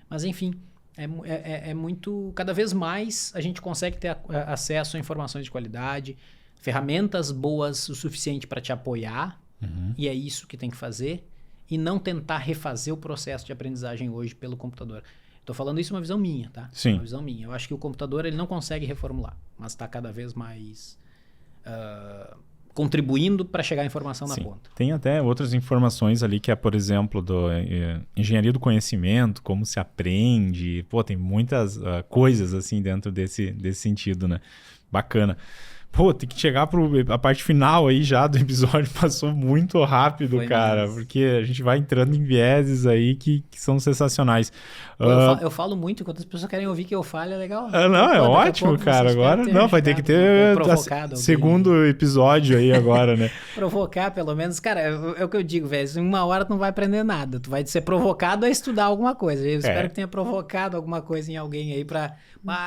Mas enfim, é muito... Cada vez mais a gente consegue ter acesso a informações de qualidade, ferramentas boas o suficiente para te apoiar, e é isso que tem que fazer, e não tentar refazer o processo de aprendizagem hoje pelo computador. Estou falando isso uma visão minha, tá? Sim. Uma visão minha. Eu acho que o computador ele não consegue reformular, mas está cada vez mais contribuindo para chegar a informação na ponta. Tem até outras informações ali que é, por exemplo, do engenharia do conhecimento, como se aprende. Pô, tem muitas coisas assim dentro desse sentido, né? Bacana. Pô, tem que chegar a parte final aí já do episódio, passou muito rápido, foi cara, mesmo. Porque a gente vai entrando em vieses aí que são sensacionais. Pô, eu falo muito, enquanto as pessoas querem ouvir que eu falo, é legal. Não, é ótimo, cara, agora não, vai ter que ter segundo episódio aí agora, né? Provocar, pelo menos, cara, é o que eu digo, velho, em 1 hora tu não vai aprender nada, tu vai ser provocado a estudar alguma coisa. Eu espero que tenha provocado alguma coisa em alguém aí pra,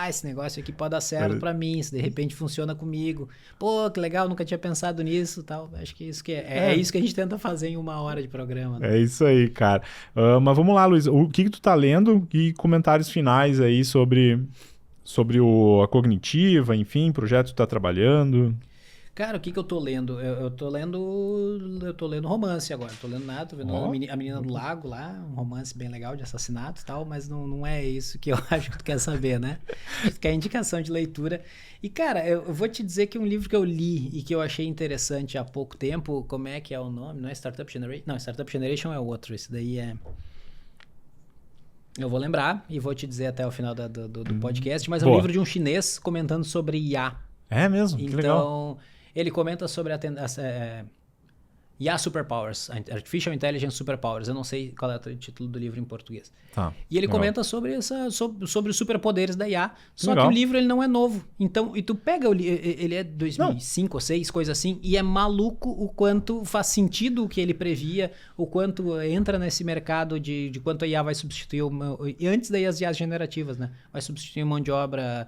esse negócio aqui pode dar certo pra mim, se de repente funciona comigo. Pô, que legal, nunca tinha pensado nisso e tal. Acho que isso é isso que a gente tenta fazer em 1 hora de programa. Né? É isso aí, cara. Mas vamos lá, Luiz. O que tu tá lendo e comentários finais aí sobre a cognitiva, enfim, projeto que tu tá trabalhando? Cara, o que eu tô lendo? Eu tô lendo romance agora. Tô lendo nada, tô vendo a Menina do Lago lá, um romance bem legal de assassinato e tal, mas não é isso que eu acho que tu quer saber, né? Tu quer indicação de leitura. E, cara, eu vou te dizer que um livro que eu li e que eu achei interessante há pouco tempo, como é que é o nome? Não é Startup Generation? Não, Startup Generation é outro, esse daí é... Eu vou lembrar e vou te dizer até o final do podcast, mas é um livro de um chinês comentando sobre IA. É mesmo? Que legal. Então... Ele comenta sobre IA Superpowers, Artificial Intelligence Superpowers. Eu não sei qual é o título do livro em português. Tá, e ele legal. comenta sobre os superpoderes da IA. Só Legal. que o livro ele não é novo. Então, e tu pega ele é 2005 ou 2006, coisa assim, e é maluco o quanto faz sentido o que ele previa, o quanto entra nesse mercado de quanto a IA vai substituir, e antes daí as IAs generativas, né? Vai substituir mão de obra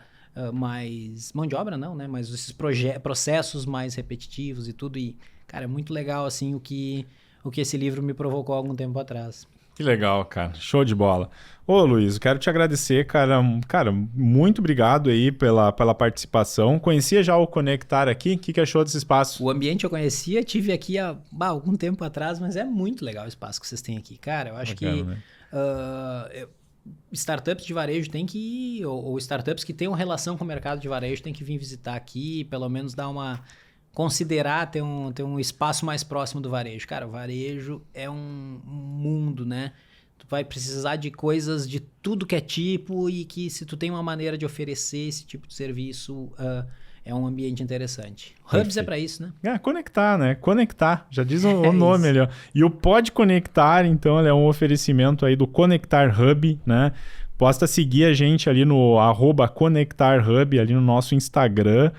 mais... Mão de obra não, né? Mas esses processos mais repetitivos e tudo. E, cara, é muito legal, assim, o que esse livro me provocou há algum tempo atrás. Que legal, cara. Show de bola. Ô, Luiz, eu quero te agradecer, cara. Cara, muito obrigado aí pela participação. Conhecia já o Conectar aqui? O que achou desse espaço? O ambiente eu conhecia, tive aqui há algum tempo atrás, mas é muito legal o espaço que vocês têm aqui. Cara, eu acho que startups de varejo tem que ir, ou startups que tenham relação com o mercado de varejo tem que vir visitar aqui, pelo menos dar uma... Considerar ter um espaço mais próximo do varejo. Cara, o varejo é um mundo, né? Tu vai precisar de coisas de tudo que é tipo e que se tu tem uma maneira de oferecer esse tipo de serviço, é um ambiente interessante. Hubs é para isso, né? Conectar, né? Conectar, já diz o nome ali, ó. E o Pode Conectar, então, ele é um oferecimento aí do Conectar Hub, né? Posta seguir a gente ali no @ConectarHub, ali no nosso Instagram.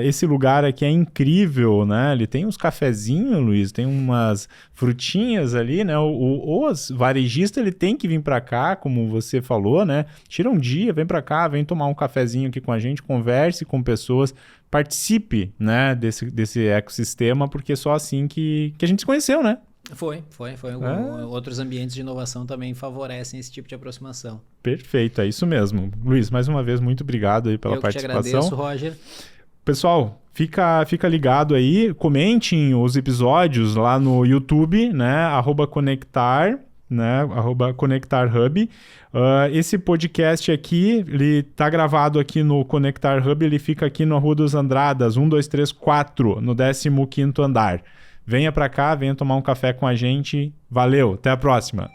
Esse lugar aqui é incrível, né? Ele tem uns cafezinhos, Luiz, tem umas frutinhas ali, né? Os varejistas, ele tem que vir para cá, como você falou, né? Tira um dia, vem para cá, vem tomar um cafezinho aqui com a gente, converse com pessoas, participe, né, desse ecossistema, porque é só assim que a gente se conheceu, né? Foi. Outros ambientes de inovação também favorecem esse tipo de aproximação. Perfeito, é isso mesmo. Luiz, mais uma vez, muito obrigado aí pela participação. Eu te agradeço, Roger. Pessoal, fica ligado aí, comentem os episódios lá no YouTube, né? @Conectar, né? @ConectarHub. Esse podcast aqui, ele tá gravado aqui no Conectar Hub, ele fica aqui na Rua dos Andradas, 1234, no 15º andar. Venha para cá, venha tomar um café com a gente. Valeu, até a próxima!